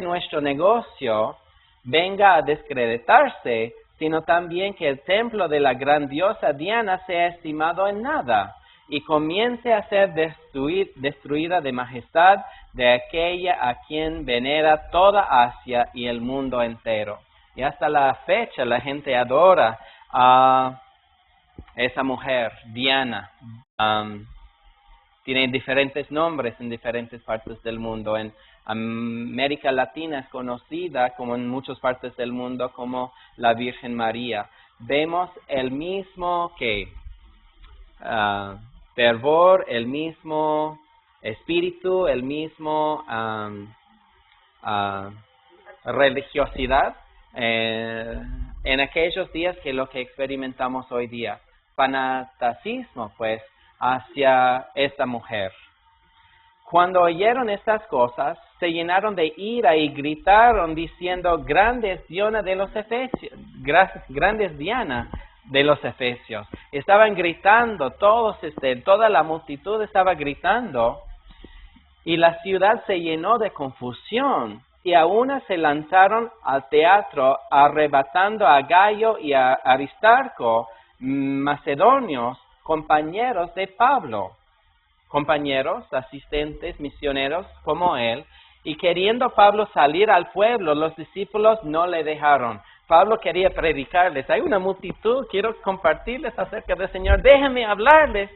nuestro negocio venga a descreditarse, sino también que el templo de la gran diosa Diana sea estimado en nada y comience a ser destruida de majestad de aquella a quien venera toda Asia y el mundo entero. Y hasta la fecha la gente adora a esa mujer, Diana. Tiene diferentes nombres en diferentes partes del mundo. En América Latina es conocida, como en muchas partes del mundo, como la Virgen María. Vemos el mismo fervor, el mismo espíritu, el mismo religiosidad en aquellos días que lo que experimentamos hoy día. Fanaticismo, pues, hacia esta mujer. Cuando oyeron estas cosas, se llenaron de ira y gritaron diciendo: grande es Diana de los Efesios, grande es Diana de los Efesios. Estaban gritando, toda la multitud estaba gritando, y la ciudad se llenó de confusión, y a una se lanzaron al teatro, arrebatando a Gayo y a Aristarco, macedonios, compañeros de Pablo, compañeros, asistentes, misioneros como él, y queriendo Pablo salir al pueblo, los discípulos no le dejaron. Pablo quería predicarles: hay una multitud, quiero compartirles acerca del Señor, déjenme hablarles.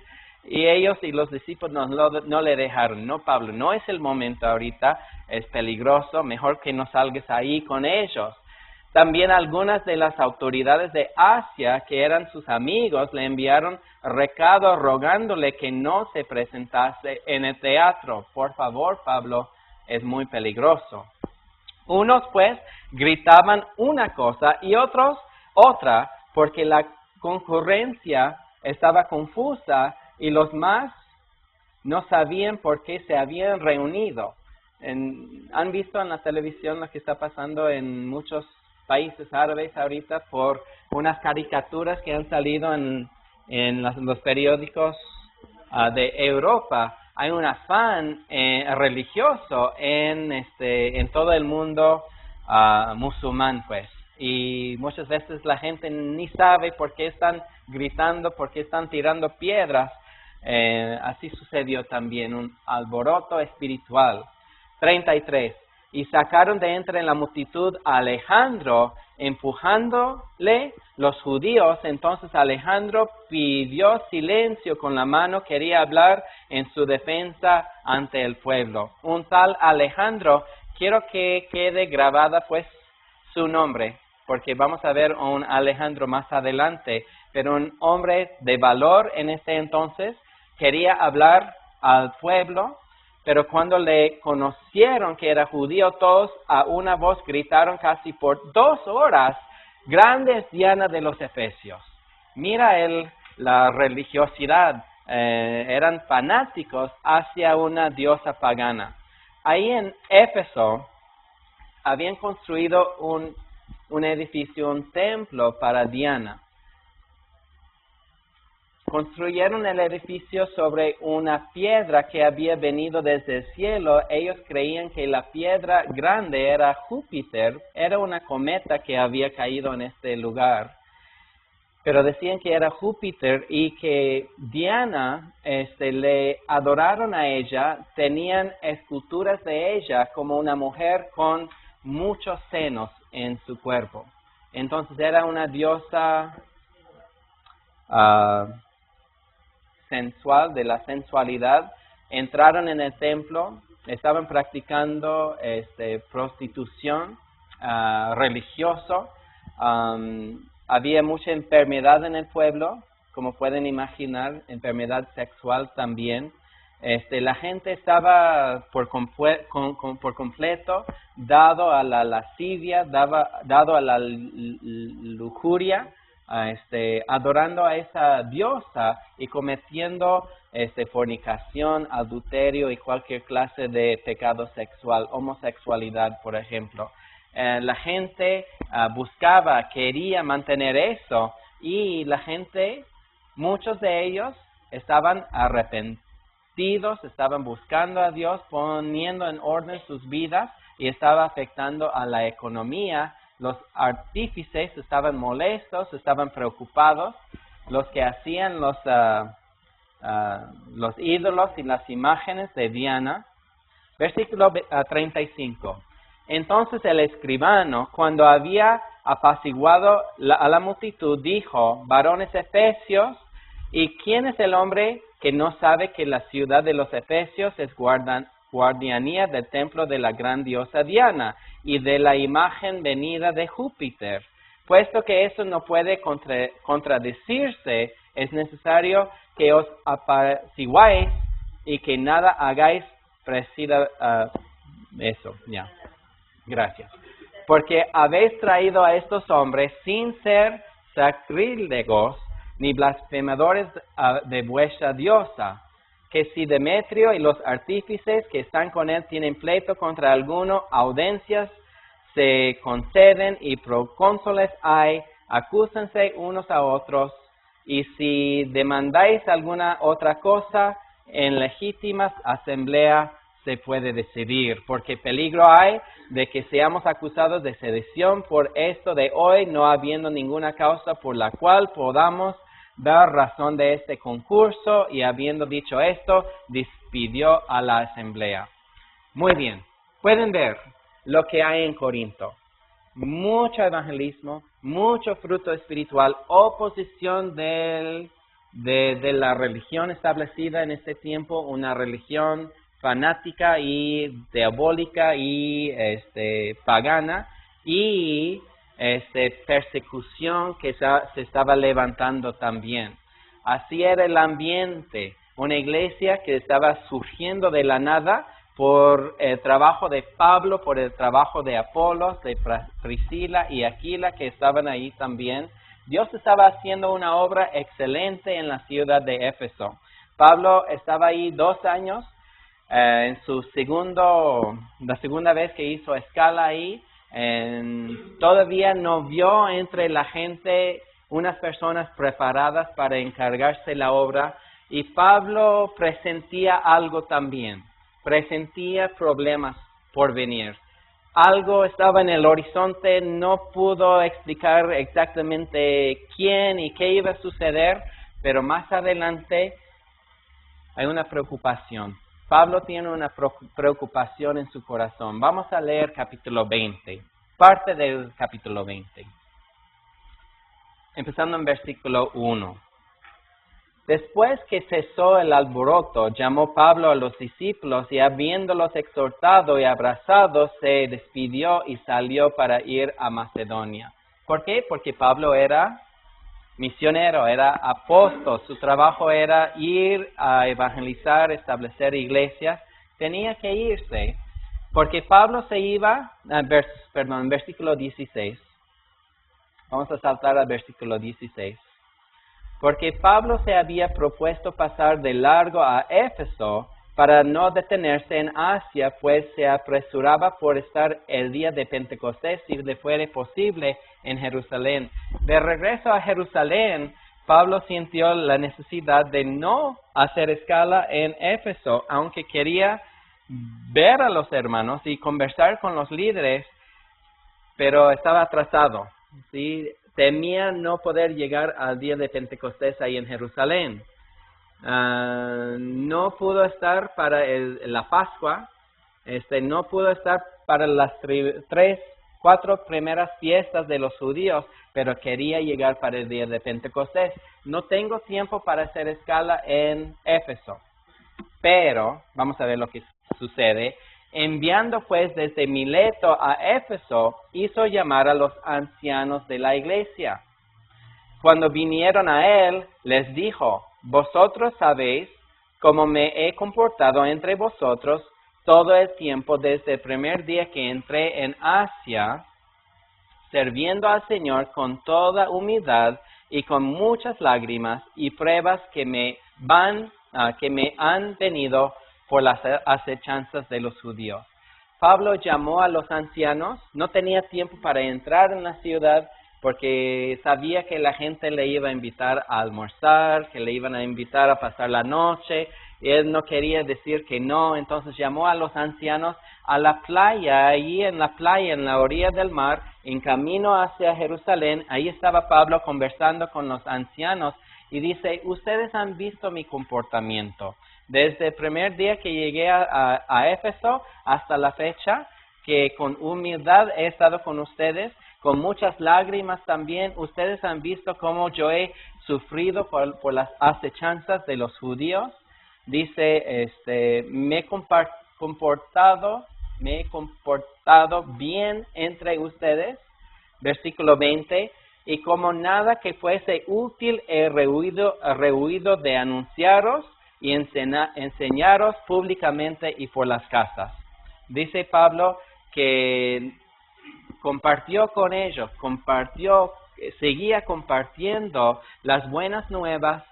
Y ellos y los discípulos no le dejaron. No, Pablo, no es el momento ahorita, es peligroso, mejor que no salgas ahí con ellos. También algunas de las autoridades de Asia, que eran sus amigos, le enviaron recado rogándole que no se presentase en el teatro. Por favor, Pablo, es muy peligroso. Unos, pues, gritaban una cosa y otros otra, porque la concurrencia estaba confusa y los más no sabían por qué se habían reunido. ¿Han visto en la televisión lo que está pasando en muchos países árabes ahorita por unas caricaturas que han salido en los periódicos de Europa? Hay un afán religioso en todo el mundo musulmán, pues. Y muchas veces la gente ni sabe por qué están gritando, por qué están tirando piedras. Así sucedió también, un alboroto espiritual. 33. Y sacaron de entre la multitud a Alejandro, empujándole los judíos. Entonces Alejandro pidió silencio con la mano, quería hablar en su defensa ante el pueblo. Un tal Alejandro, quiero que quede grabada pues su nombre, porque vamos a ver un Alejandro más adelante, pero un hombre de valor en ese entonces, quería hablar al pueblo. Pero cuando le conocieron que era judío, todos a una voz gritaron casi por 2 horas, "Grande es Diana de los Efesios". Mira la religiosidad, eran fanáticos hacia una diosa pagana. Ahí en Éfeso habían construido un edificio, un templo para Diana. Construyeron el edificio sobre una piedra que había venido desde el cielo. Ellos creían que la piedra grande era Júpiter, era una cometa que había caído en este lugar. Pero decían que era Júpiter y que Diana, le adoraron a ella, tenían esculturas de ella como una mujer con muchos senos en su cuerpo. Entonces era una diosa sensual, de la sensualidad. Entraron en el templo, estaban practicando prostitución religioso. Había mucha enfermedad en el pueblo, como pueden imaginar, enfermedad sexual también. La gente estaba por completo dado a la lascivia, dado a la lujuria, adorando a esa diosa y cometiendo fornicación, adulterio y cualquier clase de pecado sexual, homosexualidad, por ejemplo. La gente quería mantener eso, y la gente, muchos de ellos estaban arrepentidos, estaban buscando a Dios, poniendo en orden sus vidas, y estaba afectando a la economía. Los artífices estaban molestos, estaban preocupados. Los que hacían los ídolos y las imágenes de Diana. Versículo 35. Entonces el escribano, cuando había apaciguado a la multitud, dijo: "Varones efesios, ¿y quién es el hombre que no sabe que la ciudad de los efesios es guardianía del templo de la gran diosa Diana y de la imagen venida de Júpiter? Puesto que eso no puede contradecirse, es necesario que os apaciguéis y que nada hagáis presida eso". Ya. Gracias. Porque habéis traído a estos hombres sin ser sacrílegos ni blasfemadores de vuestra diosa, que si Demetrio y los artífices que están con él tienen pleito contra alguno, audiencias se conceden y procónsules hay, acúsense unos a otros, y si demandáis alguna otra cosa, en legítimas asamblea se puede decidir, porque peligro hay de que seamos acusados de sedición por esto de hoy, no habiendo ninguna causa por la cual podamos dar razón de este concurso. Y habiendo dicho esto, despidió a la asamblea. Muy bien, pueden ver lo que hay en Corinto. Mucho evangelismo, mucho fruto espiritual, oposición de la religión establecida en este tiempo, una religión fanática y diabólica y pagana, y persecución que se estaba levantando también. Así era el ambiente, una iglesia que estaba surgiendo de la nada por el trabajo de Pablo, por el trabajo de Apolos, de Priscila y Aquila, que estaban ahí también. Dios estaba haciendo una obra excelente en la ciudad de Éfeso. Pablo estaba ahí 2 años, en la segunda vez que hizo escala ahí. Todavía no vio entre la gente unas personas preparadas para encargarse la obra, y Pablo presentía algo también, presentía problemas por venir. Algo estaba en el horizonte, no pudo explicar exactamente quién y qué iba a suceder, pero más adelante hay una preocupación. Pablo tiene una preocupación en su corazón. Vamos a leer capítulo 20, parte del capítulo 20. Empezando en versículo 1. Después que cesó el alboroto, llamó Pablo a los discípulos y habiéndolos exhortado y abrazado, se despidió y salió para ir a Macedonia. ¿Por qué? Porque Pablo era misionero, era apóstol. Su trabajo era ir a evangelizar, establecer iglesias. Tenía que irse, porque Pablo se iba, versículo 16. Vamos a saltar al versículo 16. Porque Pablo se había propuesto pasar de largo a Éfeso para no detenerse en Asia, pues se apresuraba por estar el día de Pentecostés, si le fuere posible, en Jerusalén. De regreso a Jerusalén, Pablo sintió la necesidad de no hacer escala en Éfeso, aunque quería ver a los hermanos y conversar con los líderes, pero estaba atrasado, ¿sí? Temía no poder llegar al día de Pentecostés ahí en Jerusalén. No pudo estar para la Pascua, no pudo estar para las 4 primeras fiestas de los judíos, pero quería llegar para el día de Pentecostés. No tengo tiempo para hacer escala en Éfeso, pero vamos a ver lo que sucede. Enviando pues desde Mileto a Éfeso, hizo llamar a los ancianos de la iglesia. Cuando vinieron a él, les dijo: vosotros sabéis cómo me he comportado entre vosotros todo el tiempo desde el primer día que entré en Asia, sirviendo al Señor con toda humildad y con muchas lágrimas y pruebas que me han venido por las acechanzas de los judíos. Pablo llamó a los ancianos. No tenía tiempo para entrar en la ciudad porque sabía que la gente le iba a invitar a almorzar, que le iban a invitar a pasar la noche, y él no quería decir que no. Entonces llamó a los ancianos a la playa, allí en la playa, en la orilla del mar, en camino hacia Jerusalén. Ahí estaba Pablo conversando con los ancianos y dice: ustedes han visto mi comportamiento desde el primer día que llegué a Éfeso hasta la fecha, que con humildad he estado con ustedes, con muchas lágrimas también. Ustedes han visto cómo yo he sufrido por las acechanzas de los judíos. Dice, me he comportado bien entre ustedes. Versículo 20. Y como nada que fuese útil he rehuido de anunciaros y enseñaros públicamente y por las casas. Dice Pablo que compartió con ellos, seguía compartiendo las buenas nuevas,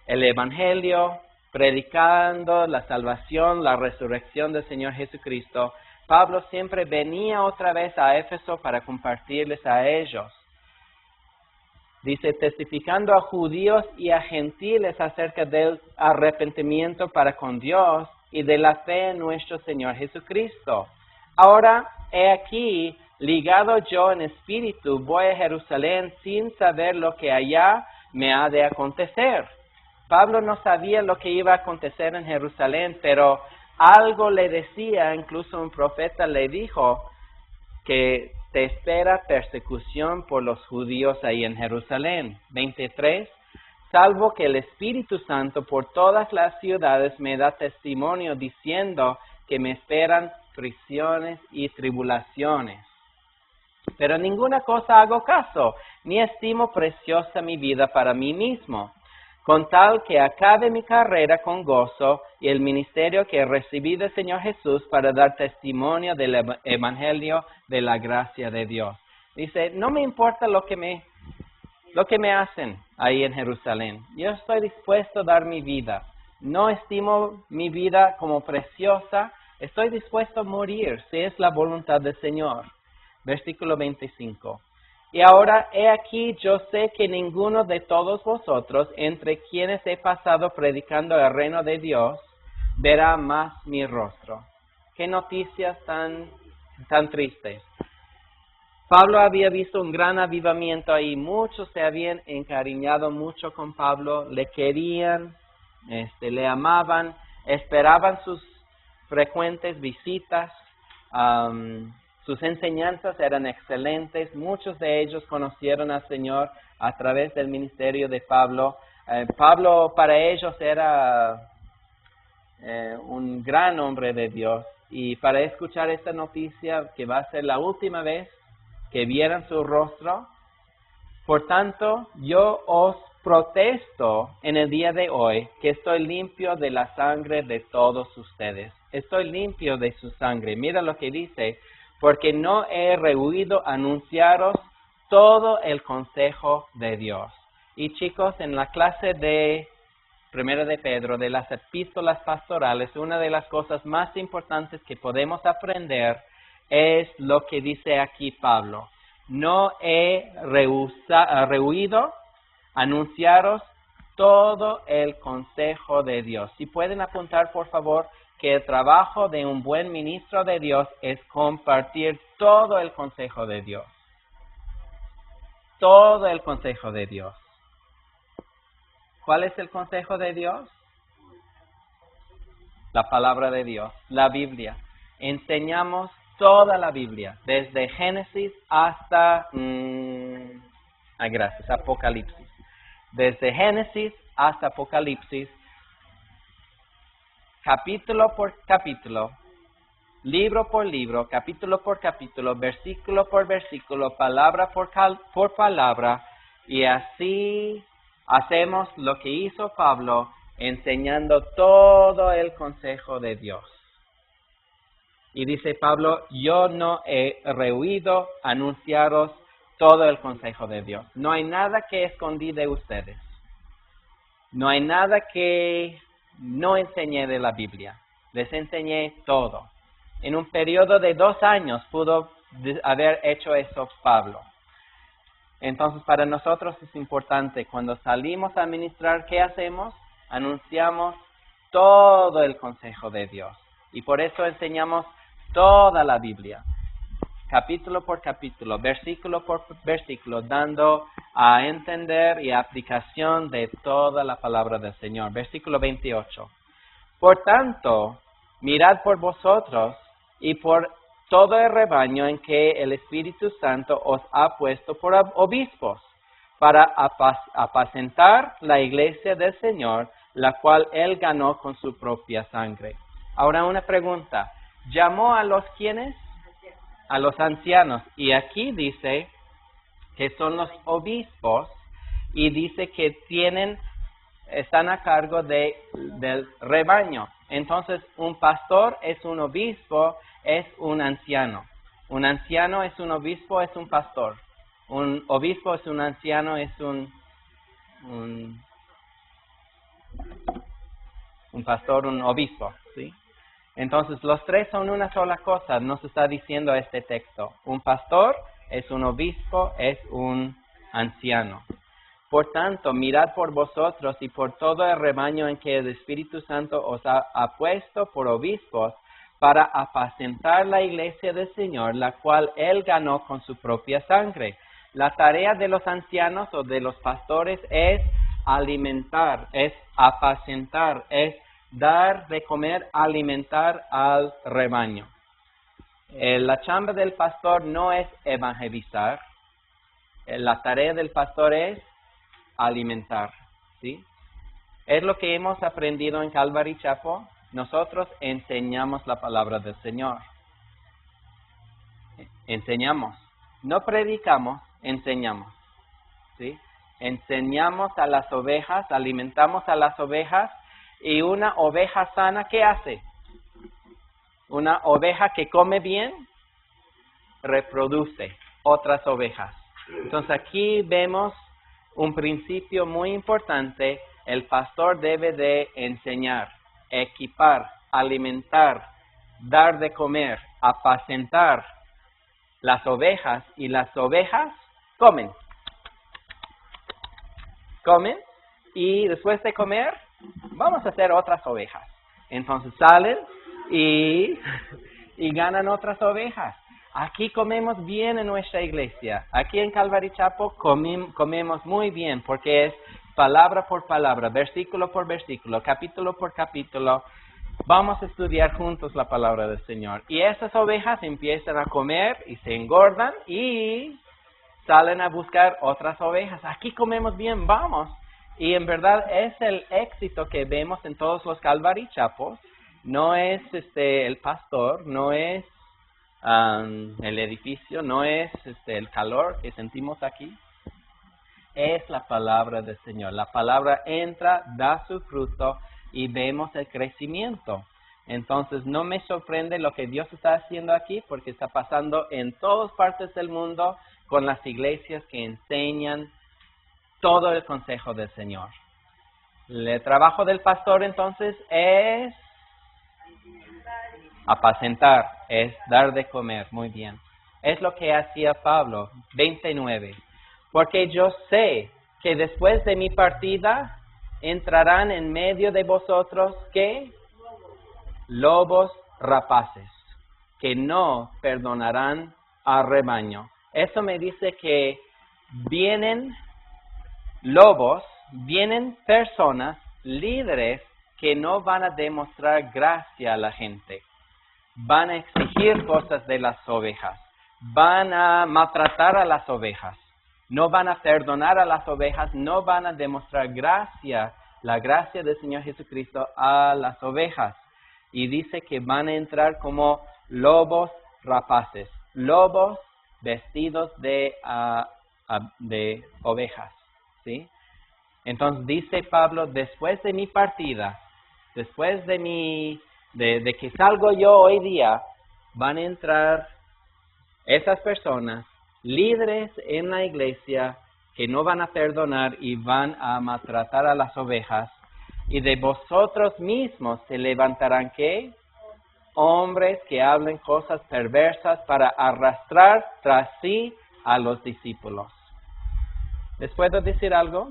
el evangelio, predicando la salvación, la resurrección del Señor Jesucristo. Pablo siempre venía otra vez a Éfeso para compartirles a ellos. Dice, testificando a judíos y a gentiles acerca del arrepentimiento para con Dios y de la fe en nuestro Señor Jesucristo. Ahora, he aquí, ligado yo en espíritu, voy a Jerusalén sin saber lo que allá me ha de acontecer. Pablo no sabía lo que iba a acontecer en Jerusalén, pero algo le decía, incluso un profeta le dijo que te espera persecución por los judíos ahí en Jerusalén. 23. Salvo que el Espíritu Santo por todas las ciudades me da testimonio diciendo que me esperan prisiones y tribulaciones. Pero ninguna cosa hago caso, ni estimo preciosa mi vida para mí mismo, con tal que acabe mi carrera con gozo y el ministerio que recibí del Señor Jesús para dar testimonio del evangelio de la gracia de Dios. Dice, no me importa lo que me hacen ahí en Jerusalén. Yo estoy dispuesto a dar mi vida. No estimo mi vida como preciosa. Estoy dispuesto a morir si es la voluntad del Señor. Versículo 25. Y ahora, he aquí, yo sé que ninguno de todos vosotros, entre quienes he pasado predicando el reino de Dios, verá más mi rostro. Qué noticias tan tristes. Pablo había visto un gran avivamiento ahí. Muchos se habían encariñado mucho con Pablo, le querían, le amaban, esperaban sus frecuentes visitas, sus enseñanzas eran excelentes, muchos de ellos conocieron al Señor a través del ministerio de Pablo. Pablo para ellos era un gran hombre de Dios, y para escuchar esta noticia que va a ser la última vez que vieran su rostro, por tanto, yo os protesto en el día de hoy que estoy limpio de la sangre de todos ustedes. Estoy limpio de su sangre. Mira lo que dice, porque no he rehuido anunciaros todo el consejo de Dios. Y chicos, en la clase de Primera de Pedro, de las epístolas pastorales, una de las cosas más importantes que podemos aprender es lo que dice aquí Pablo. No he rehuido anunciaros todo el consejo de Dios. Si pueden apuntar, por favor, que el trabajo de un buen ministro de Dios es compartir todo el consejo de Dios. Todo el consejo de Dios. ¿Cuál es el consejo de Dios? La palabra de Dios, la Biblia. Enseñamos toda la Biblia, desde Génesis hasta Apocalipsis. Desde Génesis hasta Apocalipsis, capítulo por capítulo, libro por libro, capítulo por capítulo, versículo por versículo, palabra por palabra, y así hacemos lo que hizo Pablo, enseñando todo el consejo de Dios. Y dice Pablo, yo no he rehuido anunciaros todo el consejo de Dios. No hay nada que escondí de ustedes. No hay nada que no enseñé de la Biblia. Les enseñé todo. En un periodo de 2 años pudo haber hecho eso Pablo. Entonces, para nosotros es importante, cuando salimos a ministrar, ¿qué hacemos? Anunciamos todo el consejo de Dios. Y por eso enseñamos toda la Biblia, capítulo por capítulo, versículo por versículo, dando a entender y aplicación de toda la palabra del Señor. Versículo 28. Por tanto, mirad por vosotros y por todo el rebaño en que el Espíritu Santo os ha puesto por obispos, para apacentar la iglesia del Señor, la cual Él ganó con su propia sangre. Ahora una pregunta. ¿Llamó a los quiénes? A los ancianos. Y aquí dice que son los obispos, y dice que están a cargo del rebaño. Entonces, un pastor es un obispo, es un anciano. Un anciano es un obispo, es un pastor. Un obispo es un anciano, es un pastor, un obispo, ¿sí? Entonces, los tres son una sola cosa, nos está diciendo este texto. Un pastor es un obispo, es un anciano. Por tanto, mirad por vosotros y por todo el rebaño en que el Espíritu Santo os ha puesto por obispos, para apacentar la iglesia del Señor, la cual Él ganó con su propia sangre. La tarea de los ancianos o de los pastores es alimentar, es apacentar, es dar de comer, alimentar al rebaño. La chamba del pastor no es evangelizar. La tarea del pastor es alimentar, ¿sí? Es lo que hemos aprendido en Calvary Chapel. Nosotros enseñamos la palabra del Señor. Enseñamos. No predicamos, enseñamos, ¿sí? Enseñamos a las ovejas, alimentamos a las ovejas. Y una oveja sana, ¿qué hace? Una oveja que come bien, reproduce otras ovejas. Entonces aquí vemos un principio muy importante. El pastor debe de enseñar, equipar, alimentar, dar de comer, apacentar las ovejas, y las ovejas comen. Comen, y después de comer, vamos a hacer otras ovejas. Entonces salen y ganan otras ovejas. Aquí comemos bien en nuestra iglesia. Aquí en Calvary Chapel comemos muy bien, porque es palabra por palabra, versículo por versículo, capítulo por capítulo. Vamos a estudiar juntos la palabra del Señor. Y esas ovejas empiezan a comer y se engordan y salen a buscar otras ovejas. Aquí comemos bien, vamos. Y en verdad es el éxito que vemos en todos los Calvary Chapels. No es el pastor, no es el edificio, no es el calor que sentimos aquí. Es la palabra del Señor. La palabra entra, da su fruto y vemos el crecimiento. Entonces no me sorprende lo que Dios está haciendo aquí porque está pasando en todas partes del mundo con las iglesias que enseñan todo el consejo del Señor. El trabajo del pastor entonces es apacentar, es dar de comer. Muy bien. Es lo que hacía Pablo, 29. Porque yo sé que después de mi partida entrarán en medio de vosotros, ¿qué? Lobos rapaces, que no perdonarán al rebaño. Eso me dice que vienen lobos, vienen personas, líderes, que no van a demostrar gracia a la gente. Van a exigir cosas de las ovejas. Van a maltratar a las ovejas. No van a perdonar a las ovejas. No van a demostrar gracia, la gracia del Señor Jesucristo a las ovejas. Y dice que van a entrar como lobos rapaces. Lobos vestidos de ovejas. ¿Sí? Entonces dice Pablo, después de mi partida, después de que salgo yo hoy día, van a entrar esas personas, líderes en la iglesia, que no van a perdonar y van a maltratar a las ovejas. Y de vosotros mismos se levantarán, ¿qué? Hombres que hablen cosas perversas para arrastrar tras sí a los discípulos. ¿Les puedo decir algo?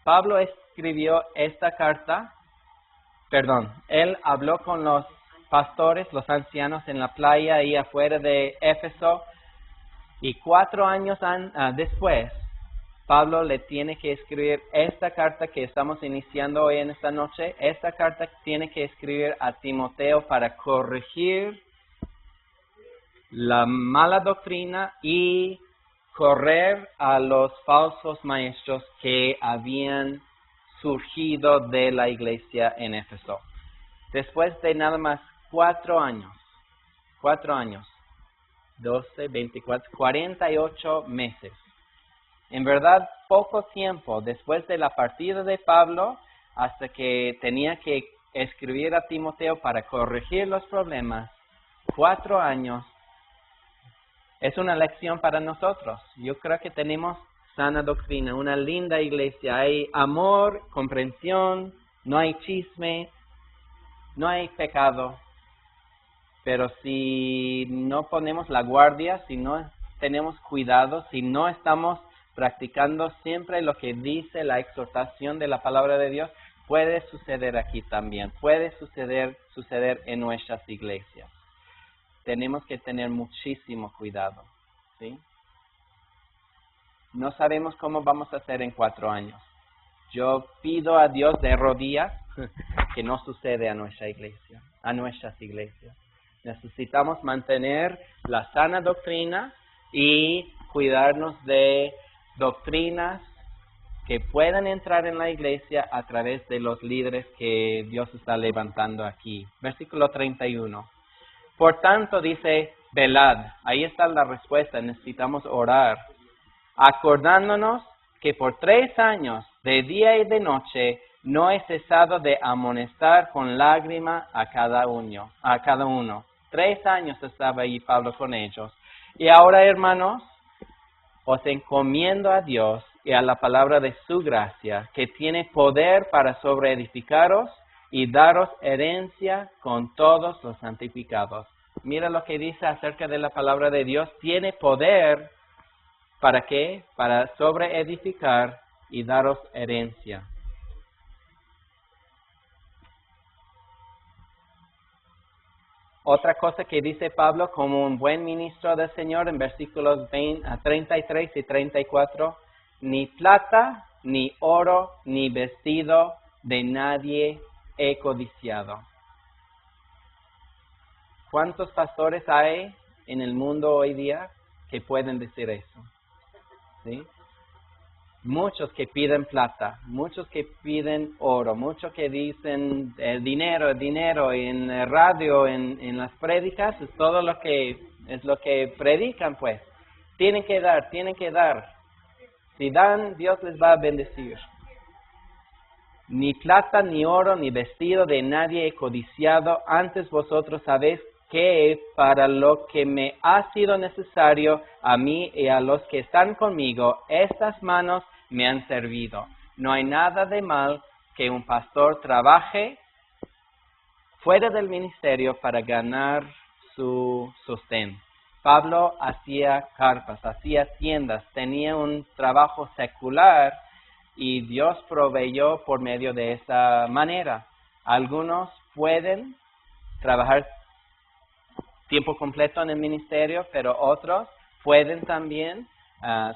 Pablo escribió esta carta, él habló con los pastores, los ancianos en la playa ahí afuera de Éfeso, y 4 años después, Pablo le tiene que escribir esta carta que estamos iniciando hoy en esta noche. Esta carta tiene que escribir a Timoteo para corregir la mala doctrina y correr a los falsos maestros que habían surgido de la iglesia en Éfeso. Después de nada más 4 años, 12, 24, 48 meses. En verdad, poco tiempo después de la partida de Pablo, hasta que tenía que escribir a Timoteo para corregir los problemas, 4 años. Es una lección para nosotros. Yo creo que tenemos sana doctrina, una linda iglesia. Hay amor, comprensión, no hay chisme, no hay pecado. Pero si no ponemos la guardia, si no tenemos cuidado, si no estamos practicando siempre lo que dice la exhortación de la palabra de Dios, puede suceder aquí también, puede suceder en nuestras iglesias. Tenemos que tener muchísimo cuidado, ¿sí? No sabemos cómo vamos a hacer en 4 años. Yo pido a Dios de rodillas que no sucede a nuestra iglesia, a nuestras iglesias. Necesitamos mantener la sana doctrina y cuidarnos de doctrinas que puedan entrar en la iglesia a través de los líderes que Dios está levantando aquí. Versículo 31. Por tanto, dice, velad. Ahí está la respuesta, necesitamos orar. Acordándonos que por 3 años, de día y de noche, no he cesado de amonestar con lágrima a cada uno. 3 años estaba ahí Pablo con ellos. Y ahora, hermanos, os encomiendo a Dios y a la palabra de su gracia, que tiene poder para sobreedificaros y daros herencia con todos los santificados. Mira lo que dice acerca de la palabra de Dios. Tiene poder, ¿para qué? Para sobreedificar y daros herencia. Otra cosa que dice Pablo como un buen ministro del Señor en versículos 33 y 34, ni plata ni oro, ni vestido de nadie he codiciado. ¿Cuántos pastores hay en el mundo hoy día que pueden decir eso? ¿Sí? Muchos que piden plata, muchos que piden oro, muchos que dicen el dinero, y en el radio, en las prédicas, es todo lo que predican, pues. Tienen que dar, tienen que dar. Si dan, Dios les va a bendecir. Ni plata, ni oro, ni vestido de nadie he codiciado, antes vosotros sabéis que para lo que me ha sido necesario a mí y a los que están conmigo, estas manos me han servido. No hay nada de mal que un pastor trabaje fuera del ministerio para ganar su sostén. Pablo hacía carpas, hacía tiendas, tenía un trabajo secular y Dios proveyó por medio de esa manera. Algunos pueden trabajar tiempo completo en el ministerio, pero otros pueden también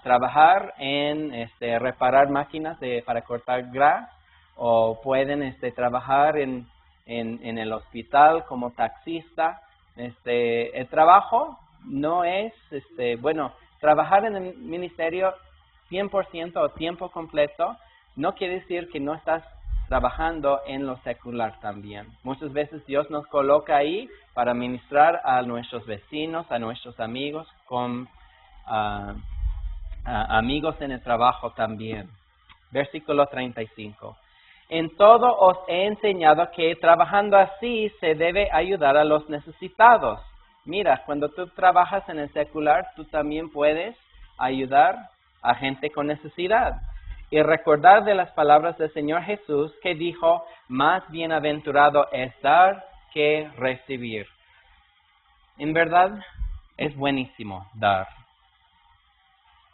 trabajar en reparar máquinas para cortar gras, o pueden trabajar en el hospital como taxista. El trabajo no es, trabajar en el ministerio 100% o tiempo completo no quiere decir que no estás trabajando en lo secular también. Muchas veces Dios nos coloca ahí para ministrar a nuestros vecinos, a nuestros amigos, con amigos en el trabajo también. Versículo 35. En todo os he enseñado que trabajando así se debe ayudar a los necesitados. Mira, cuando tú trabajas en el secular, tú también puedes ayudar a gente con necesidad. Y recordar de las palabras del Señor Jesús que dijo, más bienaventurado es dar que recibir. En verdad, es buenísimo dar.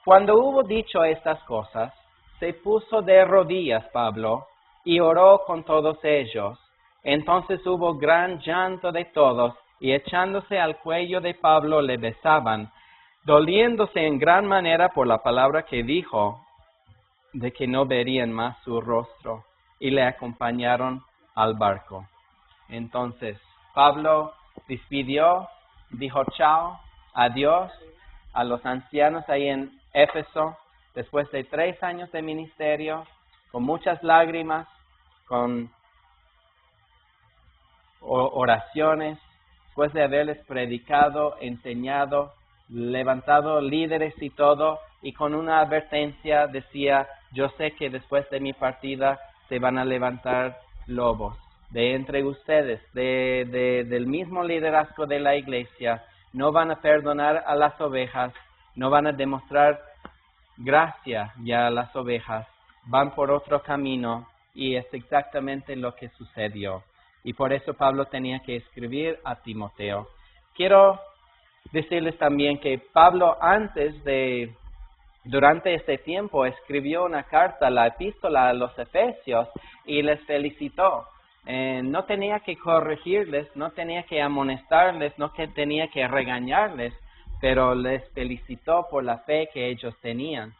Cuando hubo dicho estas cosas, se puso de rodillas Pablo y oró con todos ellos. Entonces hubo gran llanto de todos, y echándose al cuello de Pablo le besaban, doliéndose en gran manera por la palabra que dijo, de que no verían más su rostro, y le acompañaron al barco. Entonces Pablo despidió, dijo chao, adiós a los ancianos ahí en Éfeso, después de 3 años de ministerio, con muchas lágrimas, con oraciones, después de haberles predicado, enseñado, levantado líderes y todo, y con una advertencia decía, yo sé que después de mi partida se van a levantar lobos de entre ustedes, del mismo liderazgo de la iglesia, no van a perdonar a las ovejas, no van a demostrar gracia ya a las ovejas, van por otro camino, y es exactamente lo que sucedió. Y por eso Pablo tenía que escribir a Timoteo. Quiero decirles también que Pablo durante este tiempo escribió una carta, la epístola a los Efesios, y les felicitó. No tenía que corregirles, no tenía que amonestarles, no que tenía que regañarles, pero les felicitó por la fe que ellos tenían.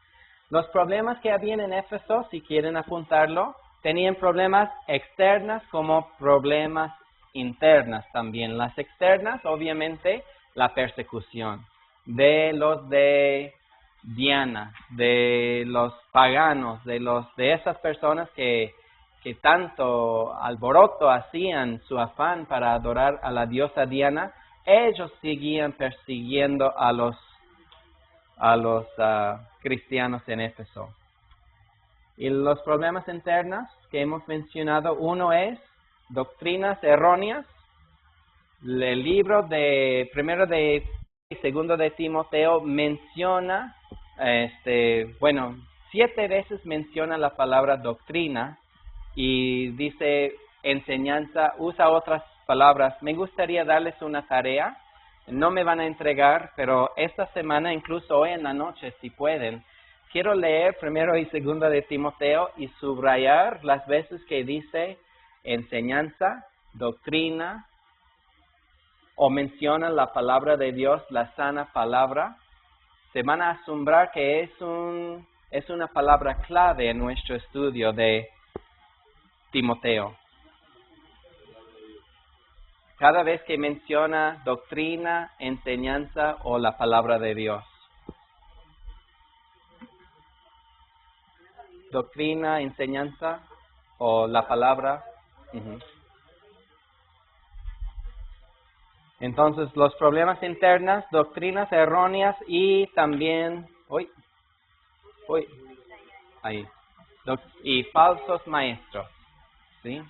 Los problemas que habían en Éfeso, si quieren apuntarlo, tenían problemas externas como problemas internas también. Las externas, obviamente, la persecución de los de Diana, de los paganos, de esas personas que tanto alboroto hacían su afán para adorar a la diosa Diana. Ellos seguían persiguiendo a los cristianos en Éfeso. Y los problemas internos que hemos mencionado, uno es doctrinas erróneas. El libro de primero de y segundo de Timoteo menciona, 7 veces menciona la palabra doctrina y dice enseñanza, usa otras palabras. Me gustaría darles una tarea, no me van a entregar, pero esta semana, incluso hoy en la noche, si pueden, quiero leer primero y segundo de Timoteo y subrayar las veces que dice enseñanza, doctrina, o menciona la palabra de Dios, la sana palabra. Se van a asombrar que es es una palabra clave en nuestro estudio de Timoteo. Cada vez que menciona doctrina, enseñanza o la palabra de Dios. Doctrina, enseñanza o la palabra. Entonces, los problemas internos, doctrinas erróneas y también, y falsos maestros, ¿sí?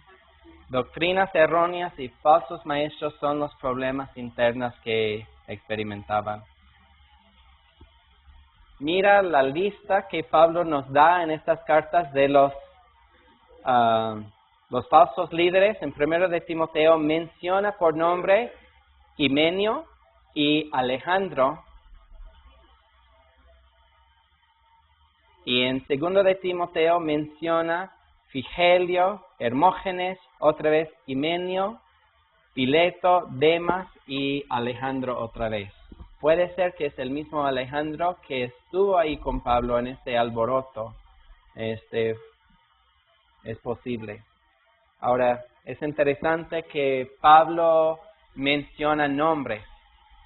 Doctrinas erróneas y falsos maestros son los problemas internos que experimentaban. Mira la lista que Pablo nos da en estas cartas de los falsos líderes. En 1 de Timoteo menciona por nombre Himeneo y Alejandro. Y en 2 de Timoteo menciona Figelio, Hermógenes, otra vez Himeneo, Fileto, Demas y Alejandro otra vez. Puede ser que es el mismo Alejandro que estuvo ahí con Pablo en este alboroto. Es posible. Ahora, es interesante que Pablo menciona nombres.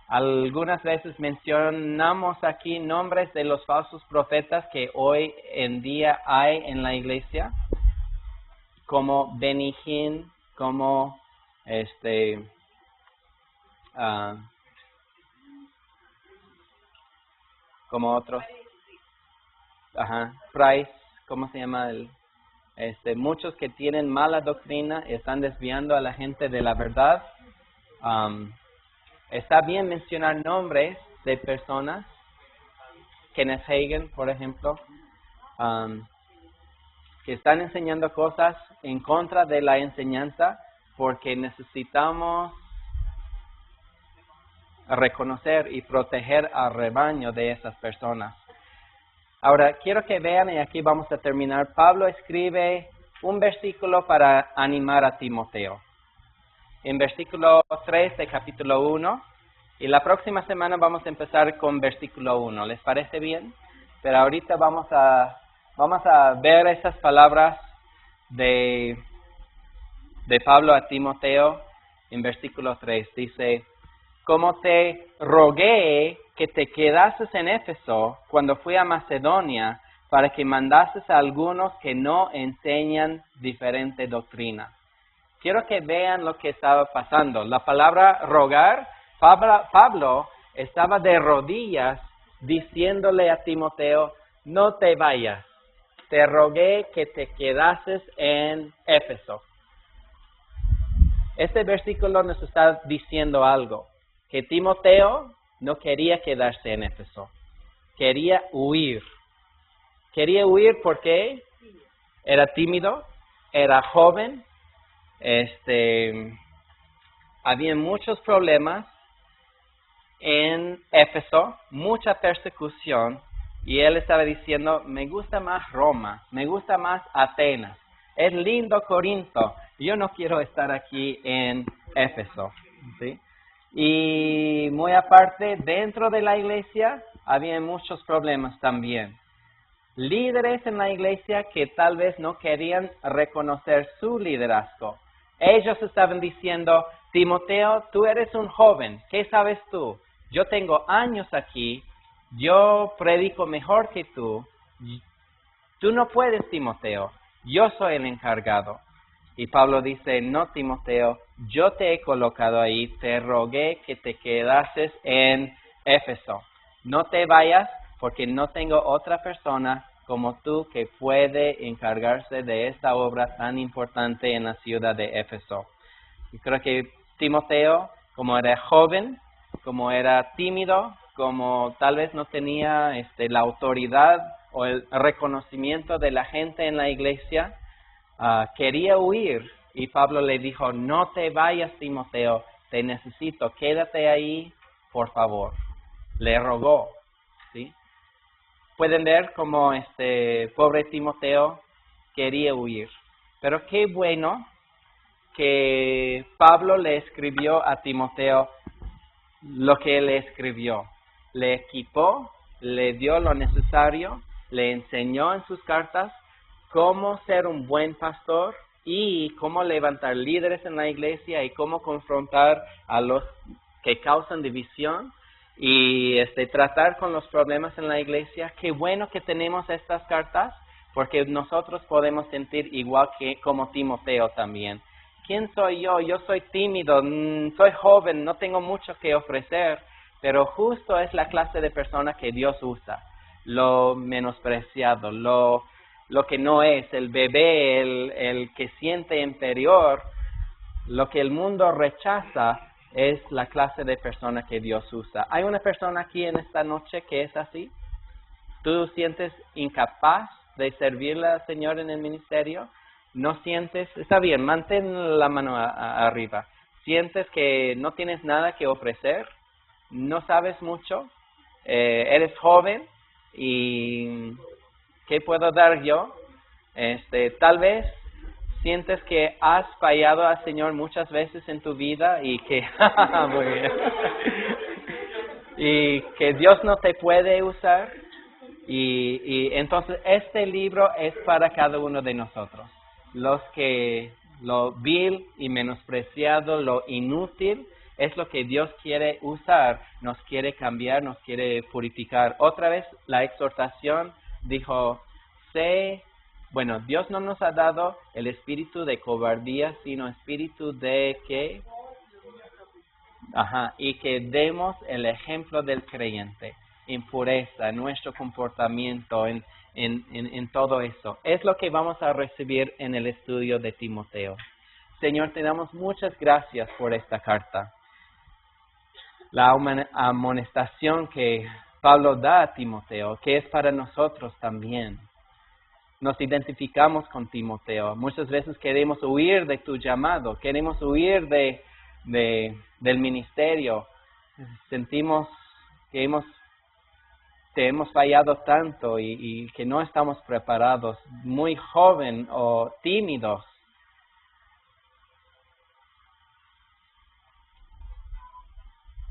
Algunas veces mencionamos aquí nombres de los falsos profetas que hoy en día hay en la iglesia, como Benny Hinn, como como otros, Price, ¿cómo se llama? Muchos que tienen mala doctrina están desviando a la gente de la verdad. Está bien mencionar nombres de personas, Kenneth Hagin, por ejemplo, que están enseñando cosas en contra de la enseñanza porque necesitamos reconocer y proteger al rebaño de esas personas. Ahora, quiero que vean, y aquí vamos a terminar, Pablo escribe un versículo para animar a Timoteo. En versículo 3 de capítulo 1, y la próxima semana vamos a empezar con versículo 1. ¿Les parece bien? Pero ahorita vamos a ver esas palabras de Pablo a Timoteo en versículo 3. Dice: como te rogué que te quedases en Éfeso cuando fui a Macedonia, para que mandases a algunos que no enseñan diferente doctrina. Quiero que vean lo que estaba pasando. La palabra rogar, Pablo estaba de rodillas diciéndole a Timoteo: no te vayas, te rogué que te quedases en Éfeso. Este versículo nos está diciendo algo, que Timoteo no quería quedarse en Éfeso, quería huir. Quería huir porque era tímido, era joven, había muchos problemas en Éfeso, mucha persecución, y él estaba diciendo: me gusta más Roma, me gusta más Atenas, es lindo Corinto, yo no quiero estar aquí en Éfeso, ¿sí? Y muy aparte, dentro de la iglesia había muchos problemas también. Líderes en la iglesia que tal vez no querían reconocer su liderazgo. Ellos estaban diciendo: Timoteo, tú eres un joven, ¿qué sabes tú? Yo tengo años aquí, yo predico mejor que tú. Tú no puedes, Timoteo, yo soy el encargado. Y Pablo dice: no, Timoteo, yo te he colocado ahí, te rogué que te quedases en Éfeso. No te vayas porque no tengo otra persona como tú que puede encargarse de esta obra tan importante en la ciudad de Éfeso. Y creo que Timoteo, como era joven, como era tímido, como tal vez no tenía la autoridad o el reconocimiento de la gente en la iglesia, quería huir, y Pablo le dijo: no te vayas, Timoteo, te necesito, quédate ahí, por favor. Le rogó, ¿sí? Pueden ver cómo pobre Timoteo quería huir. Pero qué bueno que Pablo le escribió a Timoteo lo que le escribió. Le equipó, le dio lo necesario le enseñó en sus cartas cómo ser un buen pastor y cómo levantar líderes en la iglesia y cómo confrontar a los que causan división y tratar con los problemas en la iglesia. Qué bueno que tenemos estas cartas, porque nosotros podemos sentir igual que como Timoteo también. ¿Quién soy yo? Yo soy tímido, soy joven, no tengo mucho que ofrecer, pero justo es la clase de persona que Dios usa. Lo menospreciado, lo que no es, el bebé, el que siente inferior, lo que el mundo rechaza, es la clase de persona que Dios usa. ¿Hay una persona aquí en esta noche que es así? ¿Tú sientes incapaz de servirle al Señor en el ministerio? ¿No sientes? Está bien, mantén la mano arriba. ¿Sientes que no tienes nada que ofrecer? ¿No sabes mucho? ¿Eres joven? ¿Y qué puedo dar yo? Tal vez sientes que has fallado al Señor muchas veces en tu vida y que muy bien. Y que Dios no te puede usar. Y entonces este libro es para cada uno de nosotros. Los que lo vil y menospreciado, lo inútil, es lo que Dios quiere usar, nos quiere cambiar, nos quiere purificar. Otra vez la exhortación dijo, Dios no nos ha dado el espíritu de cobardía, sino espíritu de ¿qué? Y que demos el ejemplo del creyente en pureza, en nuestro comportamiento, en todo eso. Es lo que vamos a recibir en el estudio de Timoteo. Señor, te damos muchas gracias por esta carta. La amonestación que Pablo da a Timoteo, que es para nosotros también. Nos identificamos con Timoteo. Muchas veces queremos huir de tu llamado, queremos huir del ministerio. Sentimos que te hemos fallado tanto y que no estamos preparados, muy joven o tímidos.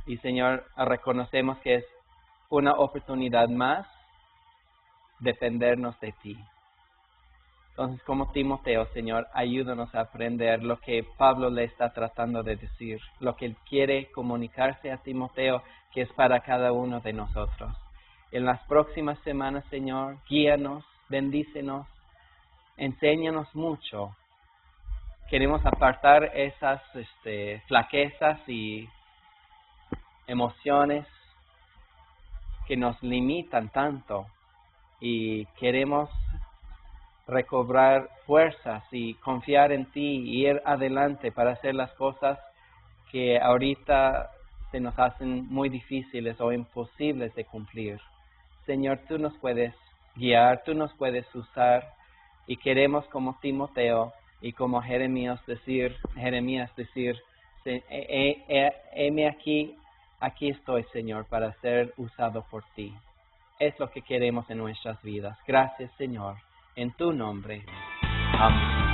Y Señor, reconocemos que es una oportunidad más dependernos de ti. Entonces, como Timoteo, Señor, ayúdanos a aprender lo que Pablo le está tratando de decir, lo que él quiere comunicarse a Timoteo, que es para cada uno de nosotros. En las próximas semanas, Señor, guíanos, bendícenos, enséñanos mucho. Queremos apartar esas flaquezas y emociones que nos limitan tanto y queremos recobrar fuerzas y confiar en ti y ir adelante para hacer las cosas que ahorita se nos hacen muy difíciles o imposibles de cumplir. Señor, tú nos puedes guiar, tú nos puedes usar y queremos como Timoteo y como Jeremías decir, heme aquí estoy, Señor, para ser usado por ti. Es lo que queremos en nuestras vidas. Gracias, Señor. En tu nombre. Amén.